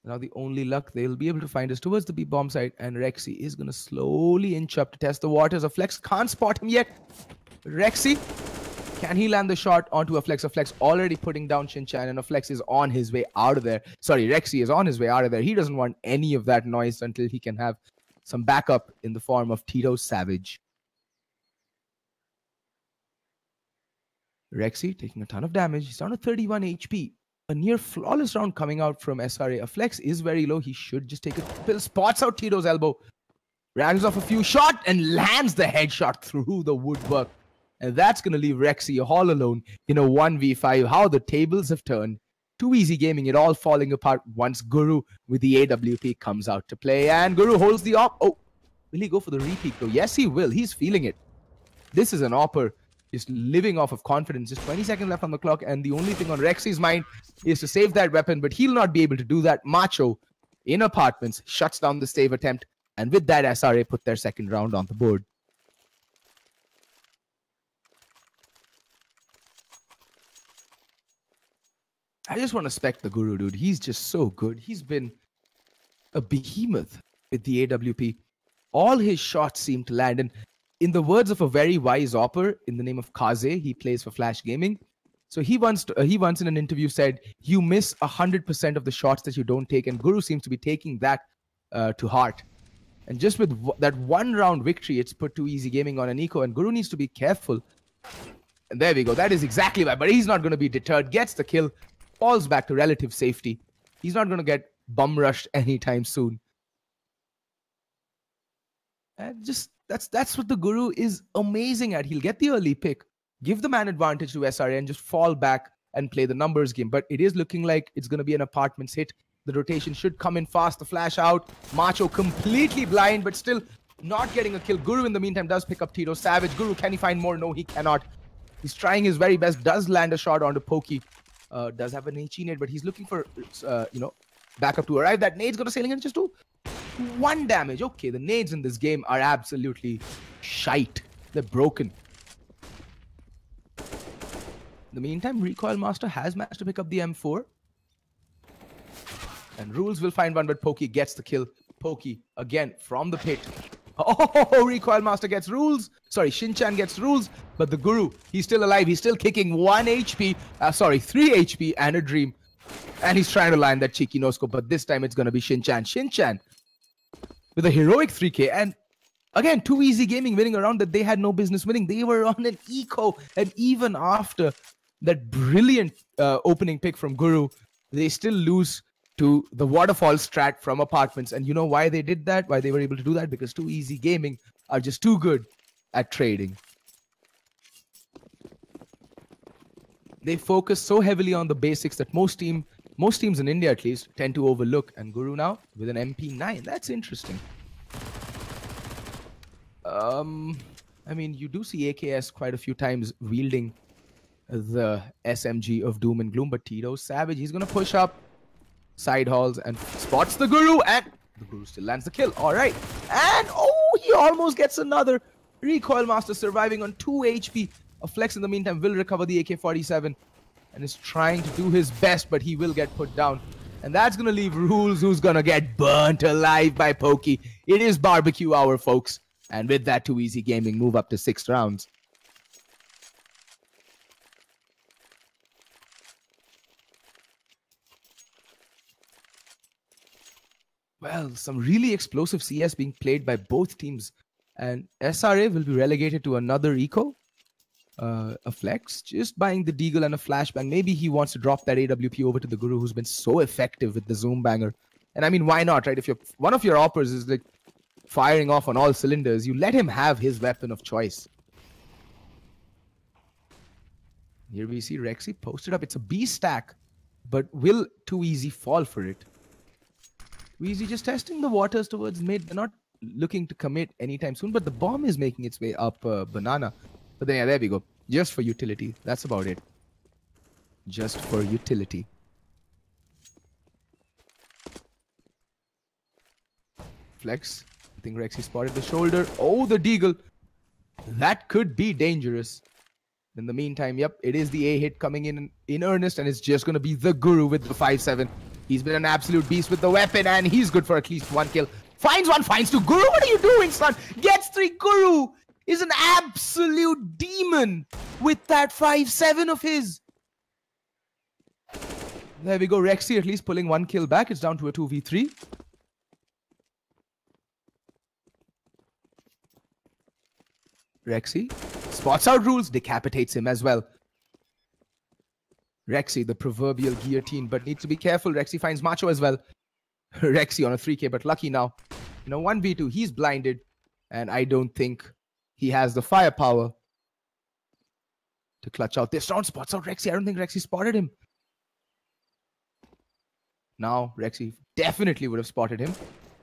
Now the only luck they'll be able to find is towards the B bomb site, and Rexy is going to slowly inch up to test the waters. A Flex can't spot him yet. Rexy, can he land the shot onto a Flex? A Flex already putting down Shinchan, and a Flex is on his way out of there. Sorry, Rexy is on his way out of there. He doesn't want any of that noise until he can have some backup in the form of Tito Savage. Rexy taking a ton of damage. He's down to 31 HP. A near flawless round coming out from SRA. A Flex is very low. He should just take a pill. Spots out Tito's elbow. Rams off a few shot and lands the headshot through the woodwork. And that's going to leave Rexy all alone in a 1v5. How the tables have turned. 2 Easy Gaming, it all falling apart once Guru with the AWP comes out to play. And Guru holds the op. Oh, will he go for the repeat though? Yes, he will. He's feeling it. This is an opper. Just living off of confidence. Just 20 seconds left on the clock, and the only thing on Rexy's mind is to save that weapon, but he'll not be able to do that. Macho, in apartments, shuts down the save attempt, and with that, SRA put their second round on the board. I just want to spec the Guru, dude. He's just so good. He's been a behemoth with the AWP. All his shots seem to land, and in the words of a very wise opper in the name of Kaze, he plays for Flash Gaming. So he once in an interview said, you miss 100% of the shots that you don't take. And Guru seems to be taking that to heart. And just with that 1 round victory, it's put 2 Easy Gaming on an eco. And Guru needs to be careful. And there we go. That is exactly why. But he's not going to be deterred. Gets the kill. Falls back to relative safety. He's not going to get bum rushed anytime soon. And just that's what the Guru is amazing at. He'll get the early pick, give the man advantage to SRA, and just fall back and play the numbers game. But it is looking like it's going to be an apartments hit. The rotation should come in fast. The flash out. Macho completely blind, but still not getting a kill. Guru, in the meantime, does pick up Tito Savage. Guru, can he find more? No, he cannot. He's trying his very best. Does land a shot onto Pokey. Does have an HE nade, but he's looking for, backup to arrive. That nade's going to sailing in just to 1 damage. Okay, the nades in this game are absolutely shite. They're broken. In the meantime, Recoil Master has managed to pick up the M4. And Rules will find one, but Pokey gets the kill. Pokey, again, from the pit. Oh, Recoil Master gets Rules. Sorry, Shinchan gets Rules. But the Guru, he's still alive. He's still kicking 3 HP and a dream. And he's trying to land that cheeky no-scope, but this time it's going to be Shinchan. Shinchan with a heroic 3K. And again, 2 Easy Gaming winning a round that they had no business winning. They were on an eco. And even after that brilliant opening pick from Guru, they still lose to the waterfall strat from apartments. And you know why they did that? Why they were able to do that? Because 2 Easy Gaming are just too good at trading. They focus so heavily on the basics that most teams in India at least tend to overlook. And Guru now with an MP9. That's interesting. I mean, you do see AKS quite a few times wielding the SMG of Doom and Gloom, but Tito Savage, he's going to push up side halls and spots the Guru, and the Guru still lands the kill. All right. And oh, he almost gets another. Recoil Master surviving on 2 HP. A Flex in the meantime will recover the AK-47 and is trying to do his best, but he will get put down. And that's going to leave Rules, who's going to get burnt alive by Pokey. It is barbecue hour, folks. And with that, 2 Easy Gaming move up to 6 rounds. well, some really explosive CS being played by both teams. And SRA will be relegated to another eco. A flex, just buying the deagle and a flashbang. Maybe he wants to drop that AWP over to the Guru, who's been so effective with the zoom banger. And I mean, why not, right? If one of your oppers is like firing off on all cylinders, you let him have his weapon of choice. Here we see Rexy posted up. It's a B stack, but will Too Easy fall for it? Too Easy just testing the waters towards mid. They're not looking to commit anytime soon, but the bomb is making its way up Banana. But then, yeah, there we go. Just for utility. That's about it. Just for utility. Flex. I think Rexy spotted the shoulder. Oh, the deagle. That could be dangerous. In the meantime, yep, it is the A hit coming in earnest, and it's just going to be the Guru with the 5-7. He's been an absolute beast with the weapon, and he's good for at least one kill. Finds one, finds two. Guru, what are you doing, son? Gets three. Guru is an absolute demon with that 5-7 of his. There we go. Rexy at least pulling one kill back. It's down to a 2v3. Rexy spots out rules, decapitates him as well. Rexy, the proverbial guillotine, but needs to be careful. Rexy finds Macho as well. Rexy on a 3k, but lucky now. You know, 1v2, he's blinded, and I don't think he has the firepower to clutch out this round. Spots out Rexy. I don't think Rexy spotted him. Now, Rexy definitely would have spotted him.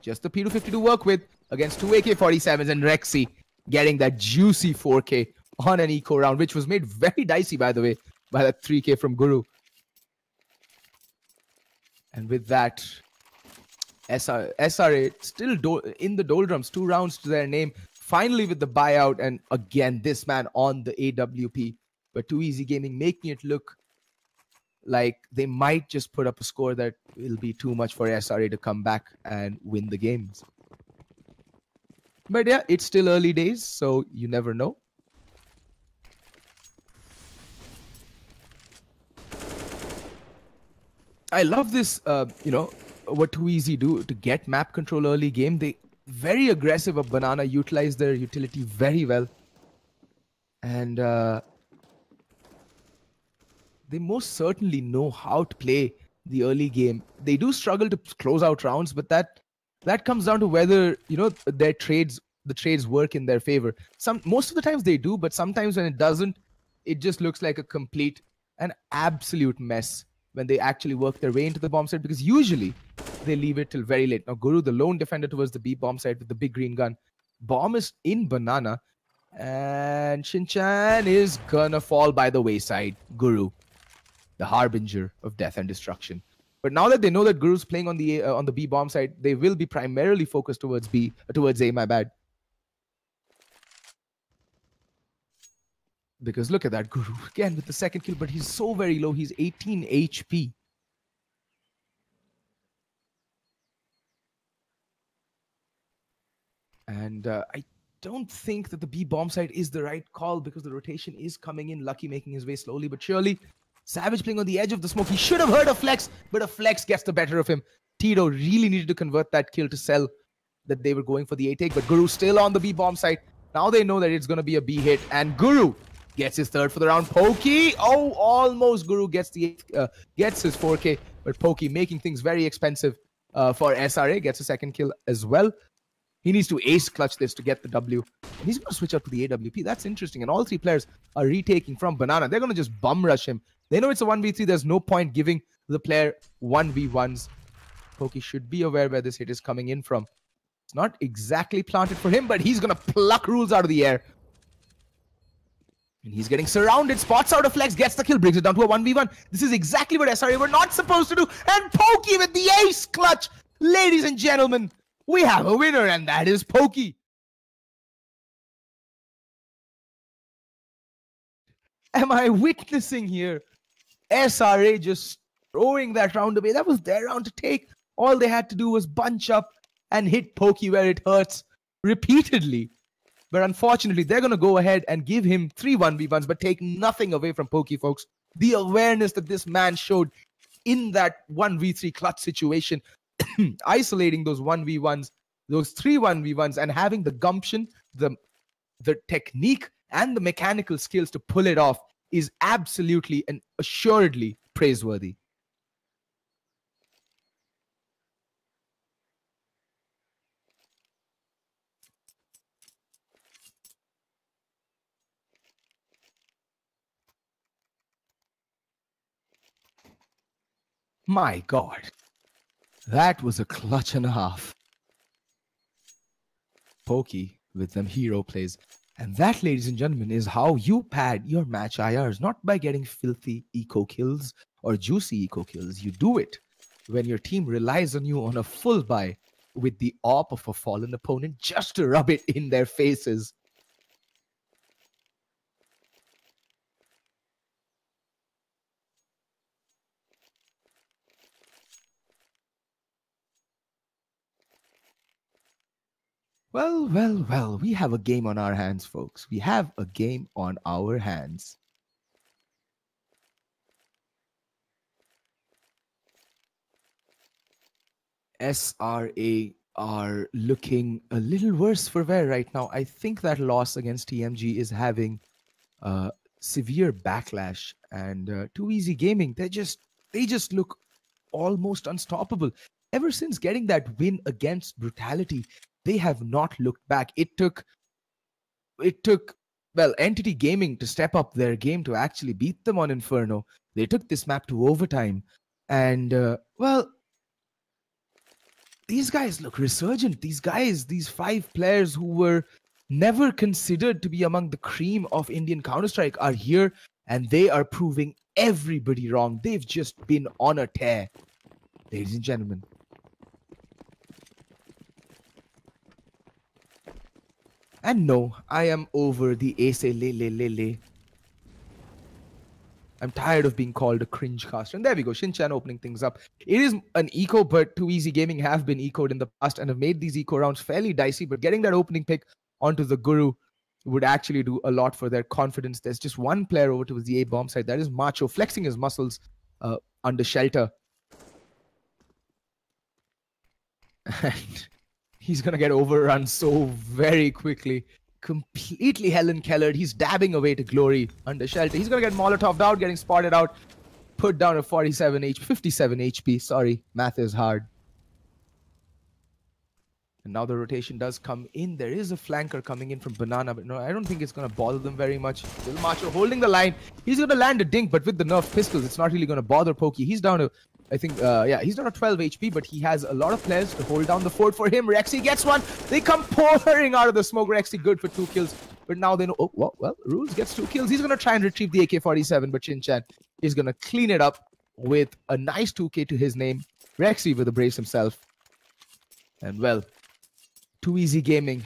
Just the P250 to work with against two AK-47s, and Rexy getting that juicy 4k on an eco round, which was made very dicey, by the way, by that 3k from Guru. And with that, SRA still in the doldrums, 2 rounds to their name. Finally with the buyout, and again, this man on the AWP. But Too Easy Gaming making it look like they might just put up a score that will be too much for SRA to come back and win the games. But yeah, it's still early days, so you never know. I love this, you know, what Too Easy do to get map control early game. They very aggressive of Banana, utilize their utility very well. And they most certainly know how to play the early game. They do struggle to close out rounds, but that comes down to whether, you know, the trades work in their favor. Most of the times they do, but sometimes when it doesn't, it just looks like an absolute mess when they actually work their way into the bomb site, because usually they leave it till very late. Now Guru, the lone defender towards the B bomb site with the big green gun. Bomb is in Banana, and Shinchan is gonna fall by the wayside. Guru, the harbinger of death and destruction. But now that they know that Guru's playing on the B bomb side, they will be primarily focused towards A, my bad. Because look at that, Guru again with the second kill, but he's so very low. He's 18 HP. And I don't think that the B bomb side is the right call, because the rotation is coming in. Lucky making his way slowly but surely. Savage playing on the edge of the smoke. He should have heard a flex, but a flex gets the better of him. Tito really needed to convert that kill to sell that they were going for the A take, but Guru still on the B bomb side. Now they know that it's going to be a B hit, and Guru gets his third for the round. Pokey, oh, almost Guru gets his 4k, but Pokey making things very expensive for SRA, gets a second kill as well. He needs to ace clutch this to get the W. And he's going to switch out to the AWP. That's interesting. And all 3 players are retaking from Banana. They're going to just bum rush him. They know it's a 1v3. There's no point giving the player 1v1s. Pokey should be aware where this hit is coming in from. It's not exactly planted for him, but he's going to pluck rules out of the air. And he's getting surrounded, spots out a flex, gets the kill, brings it down to a 1v1. This is exactly what SRA were not supposed to do. And Pokey with the ace clutch. Ladies and gentlemen, we have a winner, and that is Pokey. Am I witnessing here SRA just throwing that round away? That was their round to take. All they had to do was bunch up and hit Pokey where it hurts repeatedly. But unfortunately, they're going to go ahead and give him 3 1v1s, but take nothing away from Pokey, folks. The awareness that this man showed in that 1v3 clutch situation isolating those 1v1s, those 3 1v1s, and having the gumption, the technique, and the mechanical skills to pull it off is absolutely and assuredly praiseworthy. My God, that was a clutch and a half. Pokey with them hero plays. And that, ladies and gentlemen, is how you pad your match IRs. Not by getting filthy eco kills or juicy eco kills. You do it when your team relies on you on a full buy with the AWP of a fallen opponent just to rub it in their faces. Well, well, well, we have a game on our hands, folks. We have a game on our hands. SRA are looking a little worse for wear right now. I think that loss against TMG is having severe backlash, and Too Easy Gaming, they just look almost unstoppable. Ever since getting that win against Brutality, they have not looked back. It took well, Entity Gaming to step up their game to actually beat them on Inferno. They took this map to overtime, and well, these guys look resurgent. These guys, these 5 players who were never considered to be among the cream of Indian Counter-Strike are here, and they are proving everybody wrong. They've just been on a tear, ladies and gentlemen. And no, I am over the Ace le. I'm tired of being called a cringe caster. And there we go, Shinchan opening things up. It is an eco, but Too Easy Gaming have been ecoed in the past and have made these eco rounds fairly dicey, but getting that opening pick onto the Guru would actually do a lot for their confidence. There's just one player over towards the A bomb side. That is Macho, flexing his muscles under shelter. And he's going to get overrun so very quickly. Completely Helen Kellered. He's dabbing away to glory under shelter. He's going to get Molotoved out, getting spotted out. Put down to 57 HP. Sorry, math is hard. And now the rotation does come in. There is a flanker coming in from Banana, but no, I don't think it's going to bother them very much. Still Macho holding the line. He's going to land a dink, but with the nerf pistols, it's not really going to bother Pokey. He's down to, I think, yeah, he's down to 12 HP, but he has a lot of players to hold down the fort for him. Rexy gets one. They come pouring out of the smoke. Rexy good for 2 kills, but now they know, oh, well, Rules gets 2 kills. He's going to try and retrieve the AK-47, but Shinchan is going to clean it up with a nice 2K to his name. Rexy with a brace himself. And well, Too Easy Gaming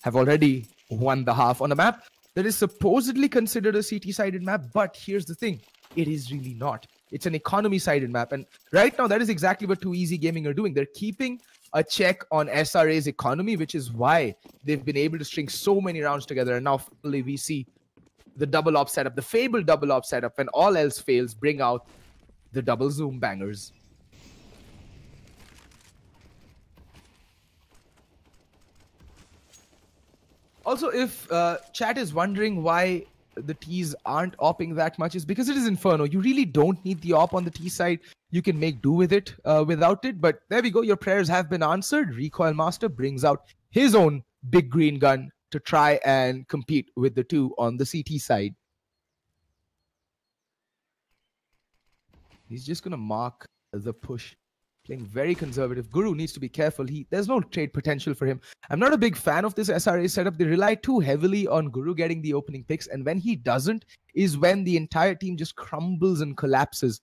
have already won the half on a map that is supposedly considered a CT-sided map, but here's the thing. It is really not. It's an economy-sided map, and right now that is exactly what Too Easy Gaming are doing. They're keeping a check on SRA's economy, which is why they've been able to string so many rounds together, and now finally we see the double op setup, the fabled double op setup, when all else fails, bring out the double zoom bangers. Also, if chat is wondering why the T's aren't opping that much, is because it is Inferno. You really don't need the op on the T side. You can make do with it without it. But there we go. Your prayers have been answered. Recoil Master brings out his own big green gun to try and compete with the 2 on the CT side. He's just going to mark the push. Playing very conservative. Guru needs to be careful. There's no trade potential for him. I'm not a big fan of this SRA setup. They rely too heavily on Guru getting the opening picks, and when he doesn't is when the entire team just crumbles and collapses.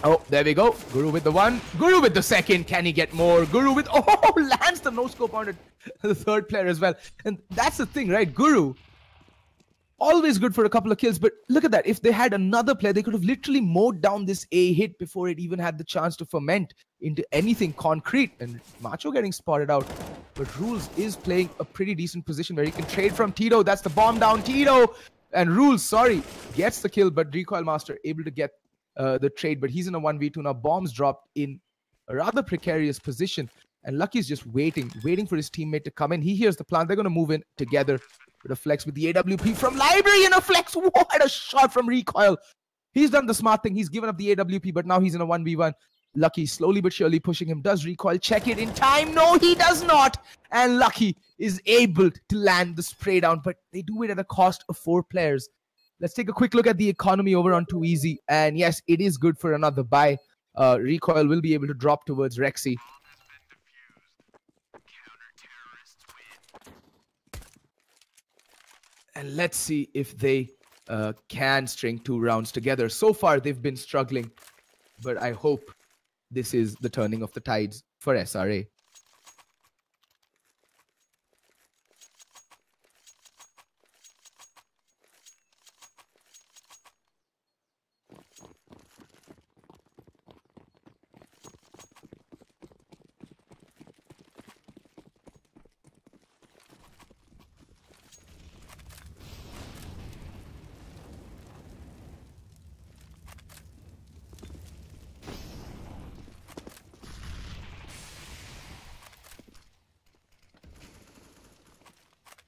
Oh, there we go. Guru with the 1. Guru with the 2nd. Can he get more? Guru with... Oh, lands the no-scope on the 3rd player as well. And that's the thing, right? Guru... always good for a couple of kills, but look at that. If they had another player, they could have literally mowed down this A hit before it even had the chance to ferment into anything concrete. And Macho getting spotted out. But Rules is playing a pretty decent position where he can trade from Tito. That's the bomb down. Tito And Rules, sorry, gets the kill, but Recoil Master able to get the trade. But he's in a 1v2 now. Bombs dropped in a rather precarious position. And Lucky's just waiting for his teammate to come in. He hears the plan. They're going to move in together with a flex with the AWP from Library and a flex. What a shot from Recoil. He's done the smart thing. He's given up the AWP, but now he's in a 1v1. Lucky slowly but surely pushing him. Does Recoil check it in time? No, he does not. And Lucky is able to land the spray down, but they do it at a cost of 4 players. Let's take a quick look at the economy over on Too Easy. And yes, it is good for another buy. Recoil will be able to drop towards Rexy. And let's see if they can string 2 rounds together. So far, they've been struggling, but I hope this is the turning of the tides for SRA.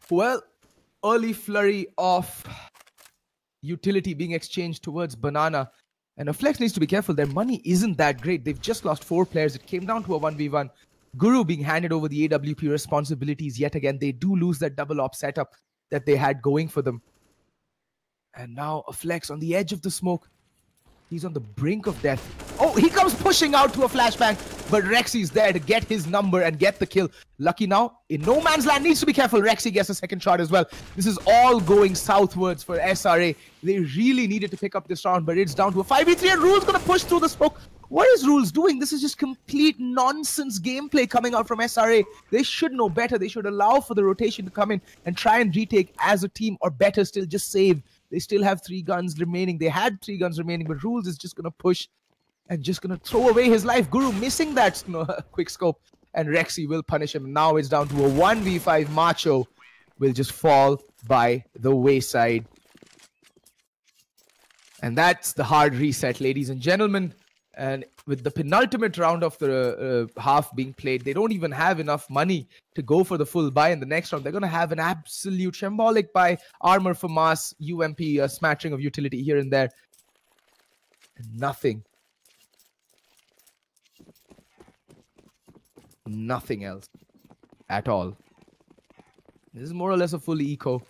Well, early flurry of utility being exchanged towards Banana. And a flex needs to be careful. Their money isn't that great. They've just lost 4 players. It came down to a 1v1. Guru being handed over the AWP responsibilities yet again. They do lose that double op setup that they had going for them. And now a flex on the edge of the smoke. He's on the brink of death. Oh, he comes pushing out to a flashbang, but Rexy's there to get his number and get the kill. Lucky now in no man's land, needs to be careful. Rexy gets a second shot as well. This is all going southwards for SRA. They really needed to pick up this round, but it's down to a 5v3 and Rule's gonna push through the smoke. What is Rules doing? This is just complete nonsense gameplay coming out from SRA. They should know better. They should allow for the rotation to come in and try and retake as a team, or better still, just save. They still have 3 guns remaining. They had 3 guns remaining, but Rules is just going to push and just going to throw away his life. Guru missing that quick scope, and Rexy will punish him. Now it's down to a 1v5. Macho will just fall by the wayside. And that's the hard reset, ladies and gentlemen. And with the penultimate round of the half being played, they don't even have enough money to go for the full buy in the next round. They're going to have an absolute shambolic buy. Armor for mass, UMP, a smattering of utility here and there. And nothing. Nothing else at all. This is more or less a full eco.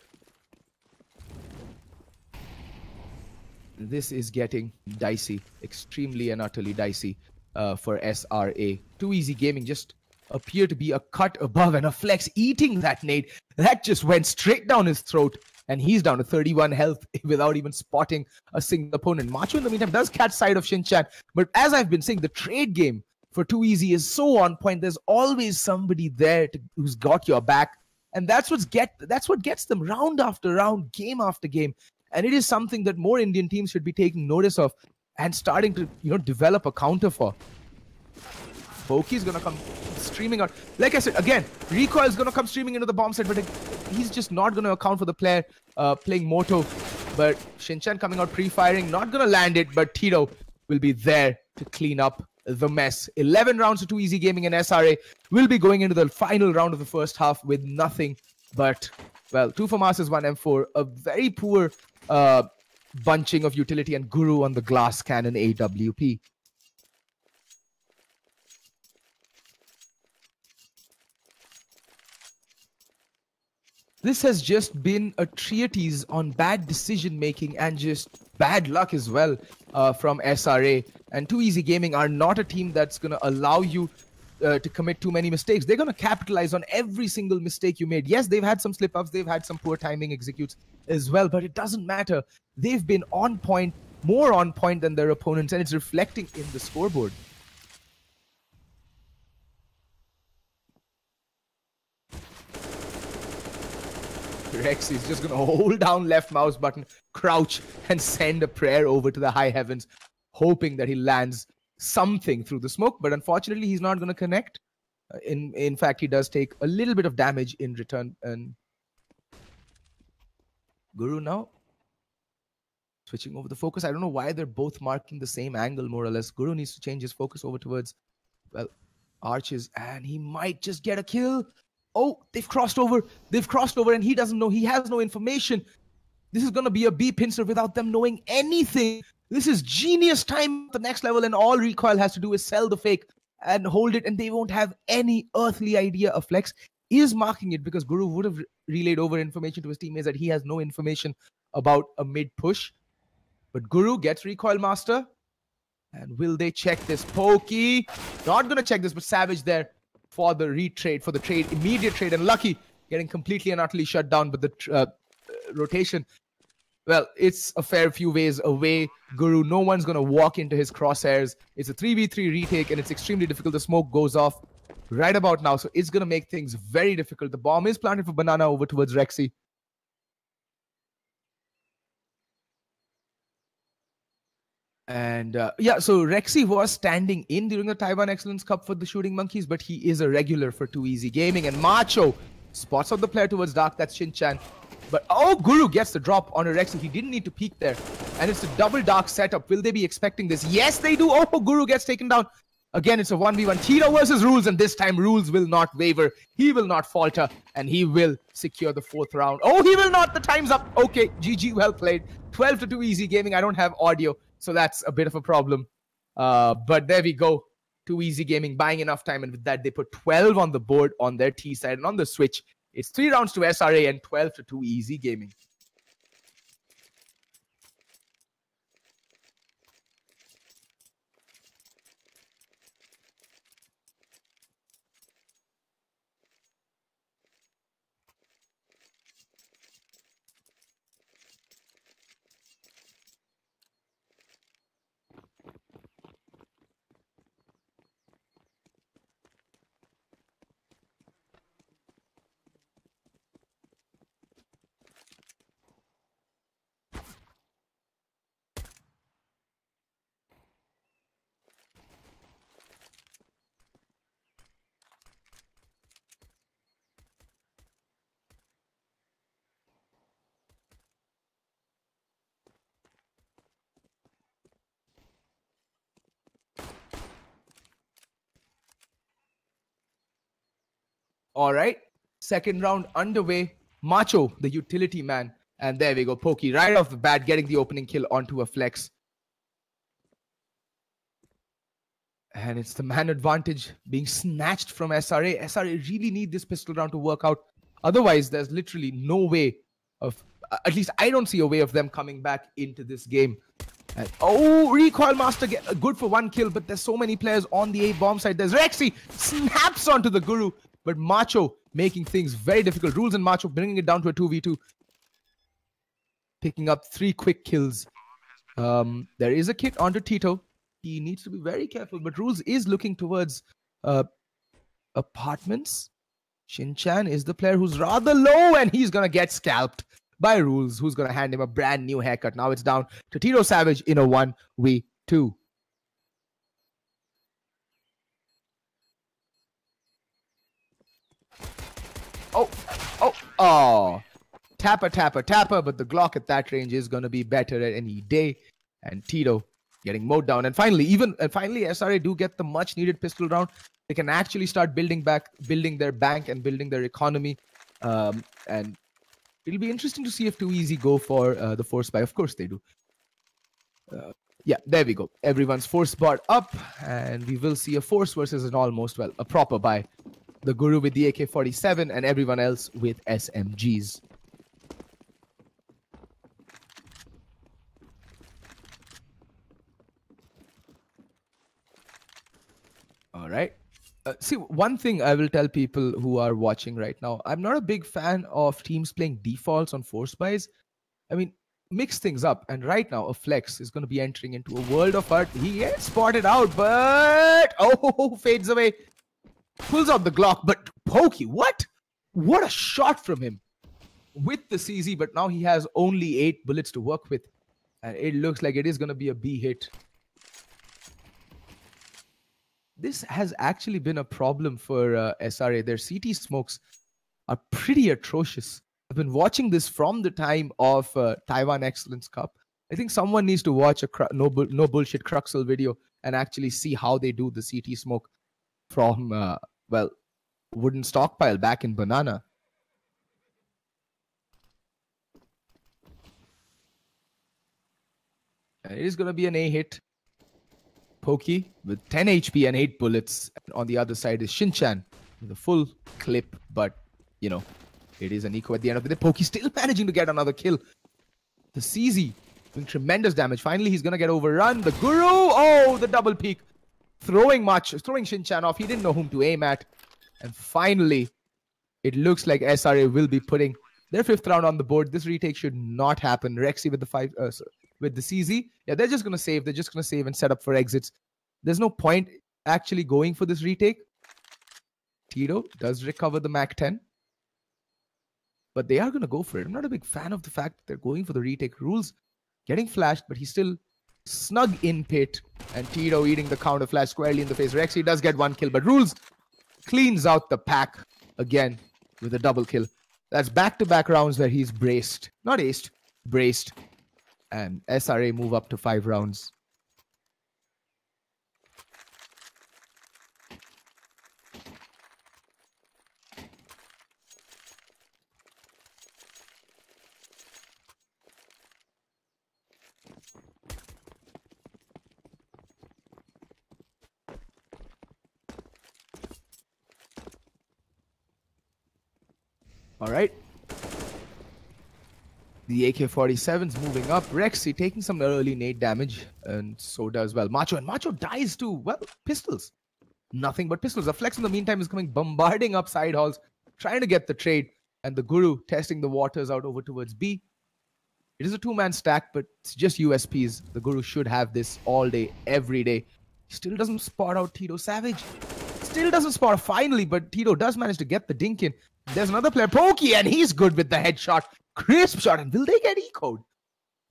This is getting dicey, extremely and utterly dicey for SRA. Too Easy Gaming just appear to be a cut above, and a flex eating that nade. That just went straight down his throat, and he's down to 31 health without even spotting a single opponent. Macho, in the meantime, does catch sight of Shinchan, but as I've been saying, the trade game for Too Easy is so on point. There's always somebody there who's got your back, and that's what gets them round after round, game after game. And it is something that more Indian teams should be taking notice of and starting to, develop a counter for. Boki's going to come streaming out. Like I said, again, Recoil's going to come streaming into the bomb set, but he's just not going to account for the player playing Moto. But Shinchan coming out pre-firing, not going to land it, but Tito will be there to clean up the mess. 11 rounds of Too Easy Gaming, and SRA will be going into the final round of the first half with nothing but, well, 2 for Masters, 1 M4, a very poor bunching of utility, and Guru on the glass cannon AWP. This has just been a treatise on bad decision making and just bad luck as well from SRA. And Too Easy Gaming are not a team that's going to allow you to commit too many mistakes. They're going to capitalize on every single mistake you made. Yes, they've had some slip-ups, they've had some poor timing executes as well, but it doesn't matter. They've been on point, more on point than their opponents, and it's reflecting in the scoreboard. Rex is just going to hold down left mouse button, crouch, and send a prayer over to the high heavens, hoping that he lands something through the smoke, but unfortunately he's not going to connect. In fact, he does take a little bit of damage in return. And Guru now Switching over the focus. I don't know why they're both marking the same angle, more or less. Guru needs to change his focus over towards, well, Arches, and he might just get a kill. Oh, they've crossed over. They've crossed over, and he doesn't know. He has no information. This is going to be a B pincer without them knowing anything. This is genius time at the next level, and all Recoil has to do is sell the fake and hold it, and they won't have any earthly idea of Flex is marking it, because Guru would have relayed over information to his teammates that he has no information about a mid push. But Guru gets Recoil Master. And will they check this? Pokey. Not going to check this, but Savage there for the retrade, for the trade, immediate trade. And Lucky getting completely and utterly shut down. But the rotation, well, it's a fair few ways away. Guru, no one's going to walk into his crosshairs. It's a 3v3 retake, and it's extremely difficult. The smoke goes off right about now. So it's going to make things very difficult. The bomb is planted for Banana over towards Rexy. And yeah, so Rexy was standing in during the Taiwan Excellence Cup for the Shooting Monkeys, but he is a regular for 2EZ Gaming. And Macho spots out the player towards Dark, that's Shin-Chan. But oh, Guru gets the drop on a Rexy. He didn't need to peek there. And it's a double Dark setup. Will they be expecting this? Yes, they do. Oh, Guru gets taken down. Again, it's a 1v1. Tito versus Rules, and this time Rules will not waver. He will not falter, and he will secure the 4th round. Oh, he will not. The time's up. Okay, GG, well played. 12-2 EZ Gaming. I don't have audio, so that's a bit of a problem. But there we go. 2EZ Gaming buying enough time, and with that, they put 12 on the board on their T side. And on the Switch, it's 3 rounds to SRA and 12-2 EZ Gaming. All right, second round underway. Macho, the utility man. And there we go, Pokey right off the bat, getting the opening kill onto a Flex. And it's the man advantage being snatched from SRA. SRA really need this pistol round to work out. Otherwise, there's literally no way of, at least I don't see a way of them coming back into this game. And, oh, Recoil Master good for 1 kill, but there's so many players on the A bomb side. There's Rexy, snaps onto the Guru. But Macho making things very difficult. Rules and Macho bringing it down to a 2v2. Picking up 3 quick kills. There is a kit onto Tito. He needs to be very careful. But Rules is looking towards apartments. Shin-Chan is the player who's rather low, and he's going to get scalped by Rules, who's going to hand him a brand new haircut. Now it's down to Tito Savage in a 1v2. Oh, tapper, but the Glock at that range is going to be better at any day. And Tito getting mowed down. And finally, SRA do get the much needed pistol round. They can actually start building their bank and building their economy. And it'll be interesting to see if 2EZ go for the force buy. Of course they do. Yeah, there we go. Everyone's force bar up, and we will see a force versus an almost, well, a proper buy. The Guru with the AK-47 and everyone else with SMGs. All right. See, one thing I will tell people who are watching right now, I'm not a big fan of teams playing defaults on force buys. I mean, mix things up. And right now, a Flex is going to be entering into a world of hurt. He gets spotted out, but oh, fades away. Pulls out the Glock, but Pokey, what? What a shot from him with the CZ, but now he has only 8 bullets to work with. And it looks like it is going to be a B hit. This has actually been a problem for SRA. Their CT smokes are pretty atrocious. I've been watching this from the time of Taiwan Excellence Cup. I think someone needs to watch a no bullshit Cruxel video and actually see how they do the CT smoke from, well, wooden stockpile back in Banana. And it is going to be an A hit. Pokey with 10 HP and 8 bullets. And on the other side is Shinchan with a full clip. But, you know, it is an eco at the end of the day. Pokey still managing to get another kill. The CZ doing tremendous damage. Finally, he's going to get overrun. The Guru. Oh, the double peek. Throwing Shinchan off. He didn't know whom to aim at. And finally, it looks like SRA will be putting their 5th round on the board. This retake should not happen. Rexy with the with the CZ. Yeah, they're just going to save. They're just going to save and set up for exits. There's no point actually going for this retake. Tito does recover the Mac 10. But they are going to go for it. I'm not a big fan of the fact that they're going for the retake. Rules getting flashed, but he's still snug in pit. And Tito eating the counter flash squarely in the face. Rexy does get 1 kill, but Rules cleans out the pack again with a double kill. That's back-to-back rounds where he's braced. Not aced, braced. And SRA move up to 5 rounds. All right. The AK-47's moving up. Rexy taking some early nade damage, and so does, well, Macho. And Macho dies to, well, pistols. Nothing but pistols. The Flex in the meantime is coming, bombarding up side halls, trying to get the trade. And the Guru testing the waters out over towards B. It is a 2-man stack, but it's just USPs. The Guru should have this all day, every day. Still doesn't spot out Tito Savage. Still doesn't spot finally, but Tito does manage to get the dink in. There's another player, Pokey, and he's good with the headshot. Crisp shot. And will they get eco'd?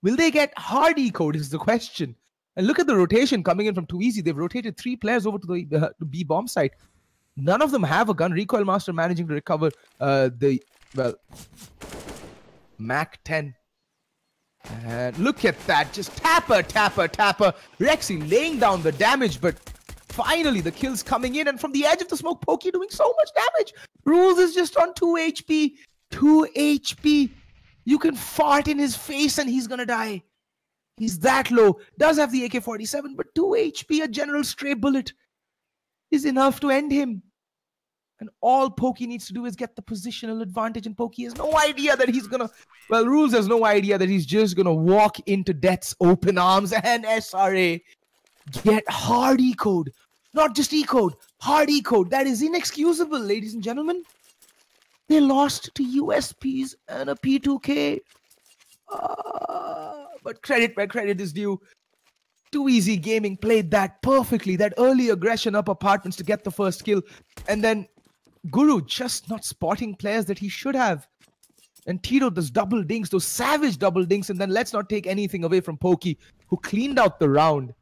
Will they get hard eco'd is the question. And look at the rotation coming in from Too Easy. They've rotated 3 players over to the B bomb site. None of them have a gun. Recoil Master managing to recover Mac 10. And look at that. Just tapper. Rexy laying down the damage, but finally the kills coming in. And from the edge of the smoke, Pokey doing so much damage. Rules is just on 2 HP. 2 HP. You can fart in his face and he's gonna die. He's that low. Does have the AK-47, but 2 HP, a general stray bullet, is enough to end him. And all Pokey needs to do is get the positional advantage. And Pokey has no idea that he's gonna... Well, Rules has no idea that he's just gonna walk into death's open arms. And SRA get hard eco'd. Not just eco'd, hard eco'd. That is inexcusable, ladies and gentlemen. They lost to USPs and a P2K. But credit where credit is due. Too Easy Gaming played that perfectly. That early aggression up apartments to get the first kill. And then Guru just not spotting players that he should have. And Tito does double dinks, those savage double dinks. And then let's not take anything away from Pokey, who cleaned out the round.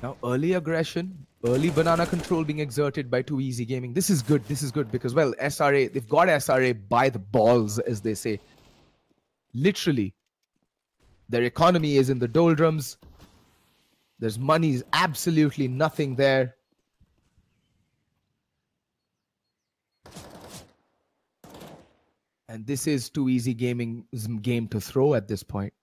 Now, early aggression, early banana control being exerted by Too Easy Gaming. This is good because, well, SRA, they've got SRA by the balls, as they say. Literally, their economy is in the doldrums. There's money, absolutely nothing there. And this is Too Easy Gaming's game to throw at this point.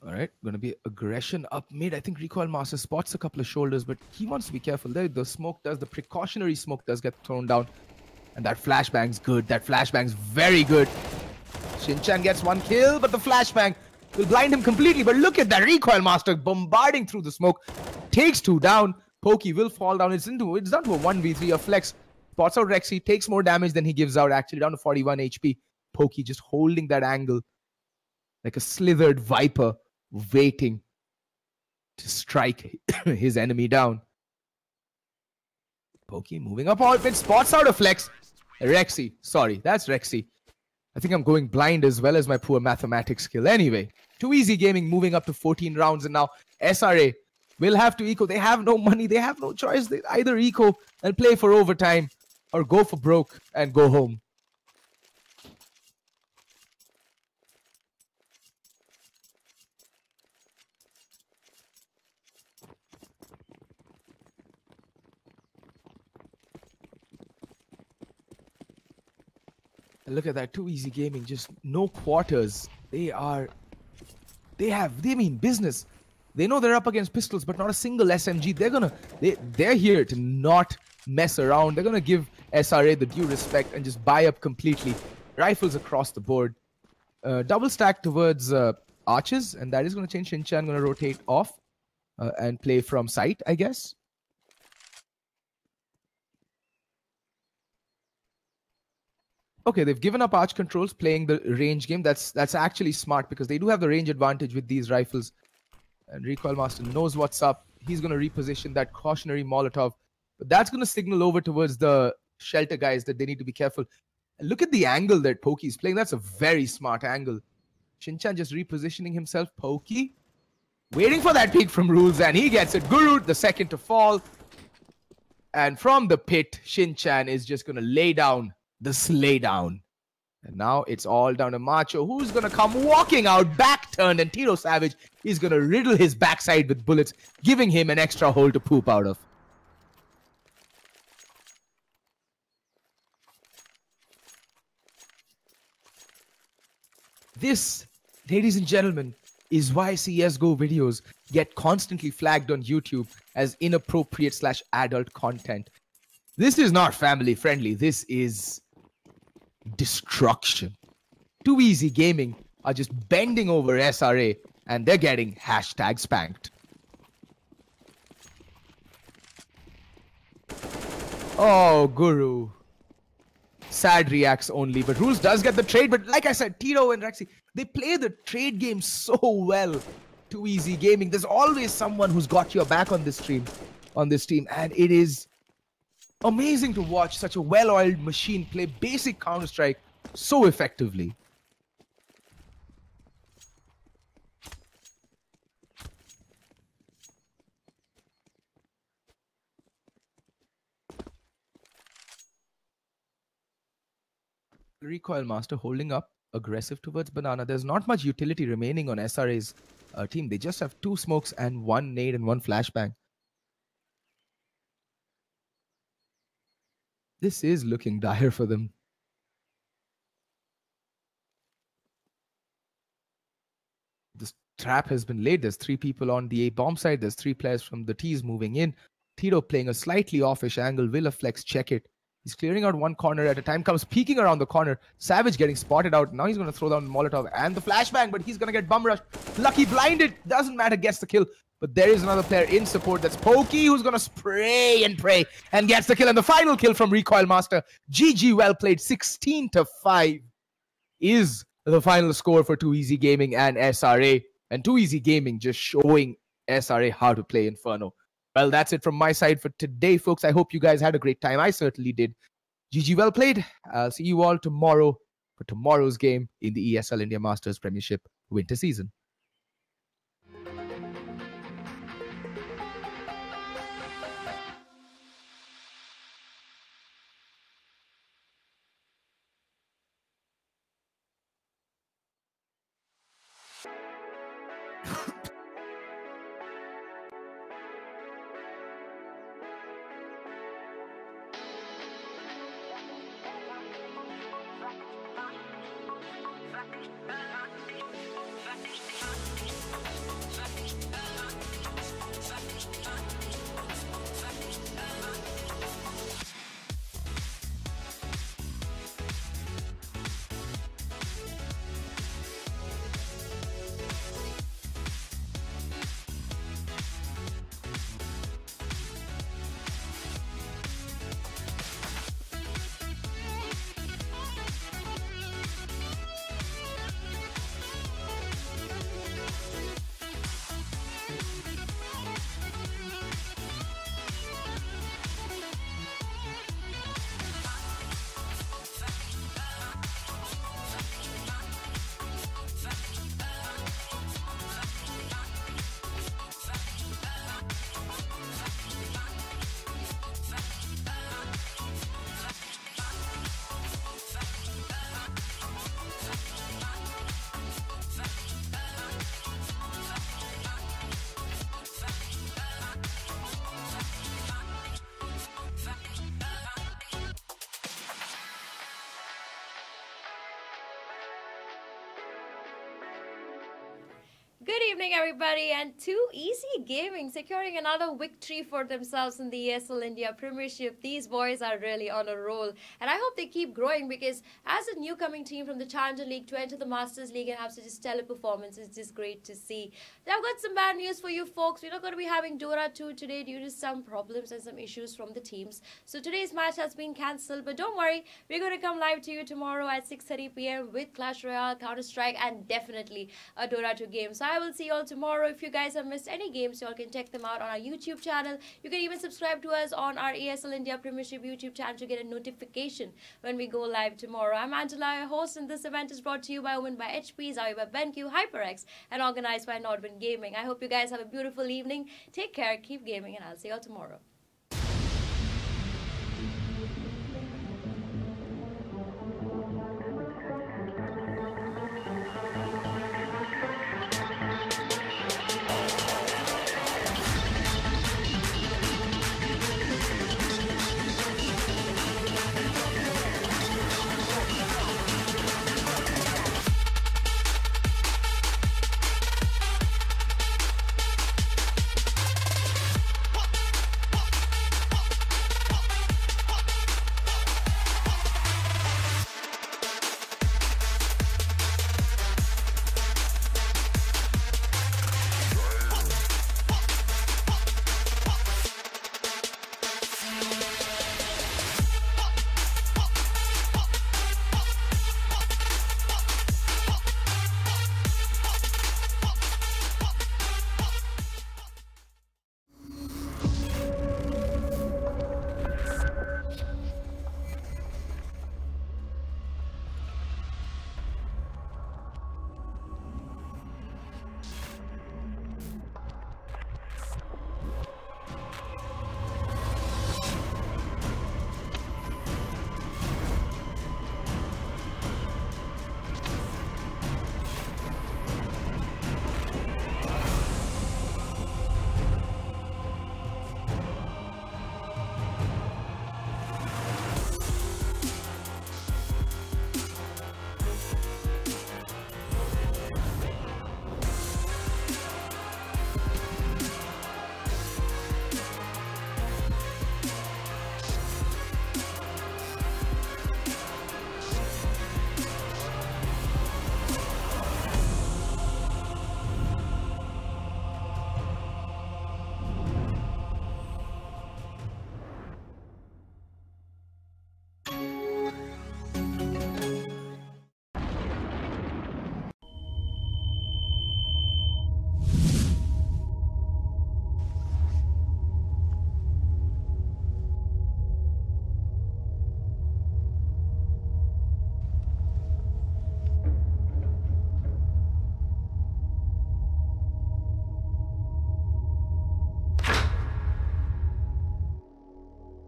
All right, going to be aggression up mid. I think Recoil Master spots a couple of shoulders, but he wants to be careful. There, the precautionary smoke does get thrown down. And that flashbang's good. That flashbang's very good. Shinchan gets 1 kill, but the flashbang will blind him completely. But look at that Recoil Master bombarding through the smoke. Takes 2 down. Pokey will fall down. It's down to a 1v3. A Flex spots out Rexy, takes more damage than he gives out, actually down to 41 HP. Pokey just holding that angle like a slithered viper, waiting to strike his enemy down. Pokey moving up all bit, spots out a Flex. Rexy, sorry, that's Rexy. I think I'm going blind as well as my poor mathematics skill. Anyway, Too Easy Gaming moving up to 14 rounds, and now SRA will have to eco. They have no money. They have no choice. They either eco and play for overtime or go for broke and go home. And look at that, Too Easy Gaming, just no quarters. They mean business. They know they're up against pistols, but not a single SMG. They're here to not mess around. They're gonna give SRA the due respect and just buy up completely. Rifles across the board. Double stack towards archers, and that is gonna change. Shinchan gonna rotate off and play from sight, I guess. Okay, they've given up arch controls, playing the range game. That's actually smart because they do have the range advantage with these rifles. And Recoil Master knows what's up. He's going to reposition that cautionary Molotov. But that's going to signal over towards the shelter guys that they need to be careful. And look at the angle that Pokey's playing. That's a very smart angle. Shinchan just repositioning himself. Pokey waiting for that peek from Rules, and he gets it. Guru, the second to fall. And from the pit, Shinchan is just going to lay down the slay down. And now it's all down to Macho, who's going to come walking out, back turned, and Tito Savage is going to riddle his backside with bullets, giving him an extra hole to poop out of. This, ladies and gentlemen, is why CSGO videos get constantly flagged on YouTube as inappropriate/adult content. This is not family friendly. This is destruction. Too Easy Gaming are just bending over SRA and they're getting hashtag spanked. Oh, Guru. Sad reacts only, but Rules does get the trade. But like I said, Tito and Rexy, they play the trade game so well. Too Easy Gaming. There's always someone who's got your back on this team, and it is amazing to watch such a well-oiled machine play basic Counter-Strike so effectively. Recoil Master holding up, aggressive towards Banana. There's not much utility remaining on SRA's team. They just have 2 smokes and 1 nade and 1 flashbang. This is looking dire for them. This trap has been laid. There's 3 people on the A bomb side. There's 3 players from the T's moving in. Tito playing a slightly offish angle. Will a flex check it? He's clearing out 1 corner at a time. Comes peeking around the corner. Savage getting spotted out. Now he's going to throw down the Molotov and the flashbang, but he's going to get bum rushed. Lucky blinded. Doesn't matter. Gets the kill. But there is another player in support. That's Pokey, who's going to spray and pray and gets the kill. And the final kill from Recoil Master. GG, well played. 16-5 is the final score for Too Easy Gaming and SRA. And Too Easy Gaming just showing SRA how to play Inferno. Well, that's it from my side for today, folks. I hope you guys had a great time. I certainly did. GG, well played. I'll see you all tomorrow for tomorrow's game in the ESL India Masters Premiership winter season. Good evening, everybody, and 2EZ Gaming securing another victory for themselves in the ESL India Premiership. These boys are really on a roll, and I hope they keep growing because as a new coming team from the Challenger League to enter the Masters League and have such a stellar performance is just great to see. Now, I've got some bad news for you folks. We're not going to be having Dora 2 today due to some problems and some issues from the teams. So today's match has been cancelled, but don't worry, we're going to come live to you tomorrow at 6:30 p.m. with Clash Royale, Counter-Strike, and definitely a Dora 2 game. So I will see you all tomorrow. If you guys have missed any games, you all can check them out on our YouTube channel. You can even subscribe to us on our ESL India Premiership YouTube channel to get a notification when we go live tomorrow. I'm Angela, your host, and this event is brought to you by Omen by HP, Zawi by BenQ, HyperX, and organized by Nordwind Gaming. I hope you guys have a beautiful evening. Take care, keep gaming, and I'll see you all tomorrow.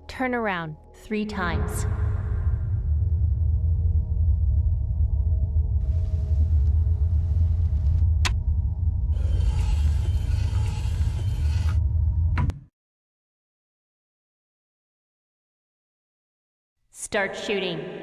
Turn around 3 times. Start shooting.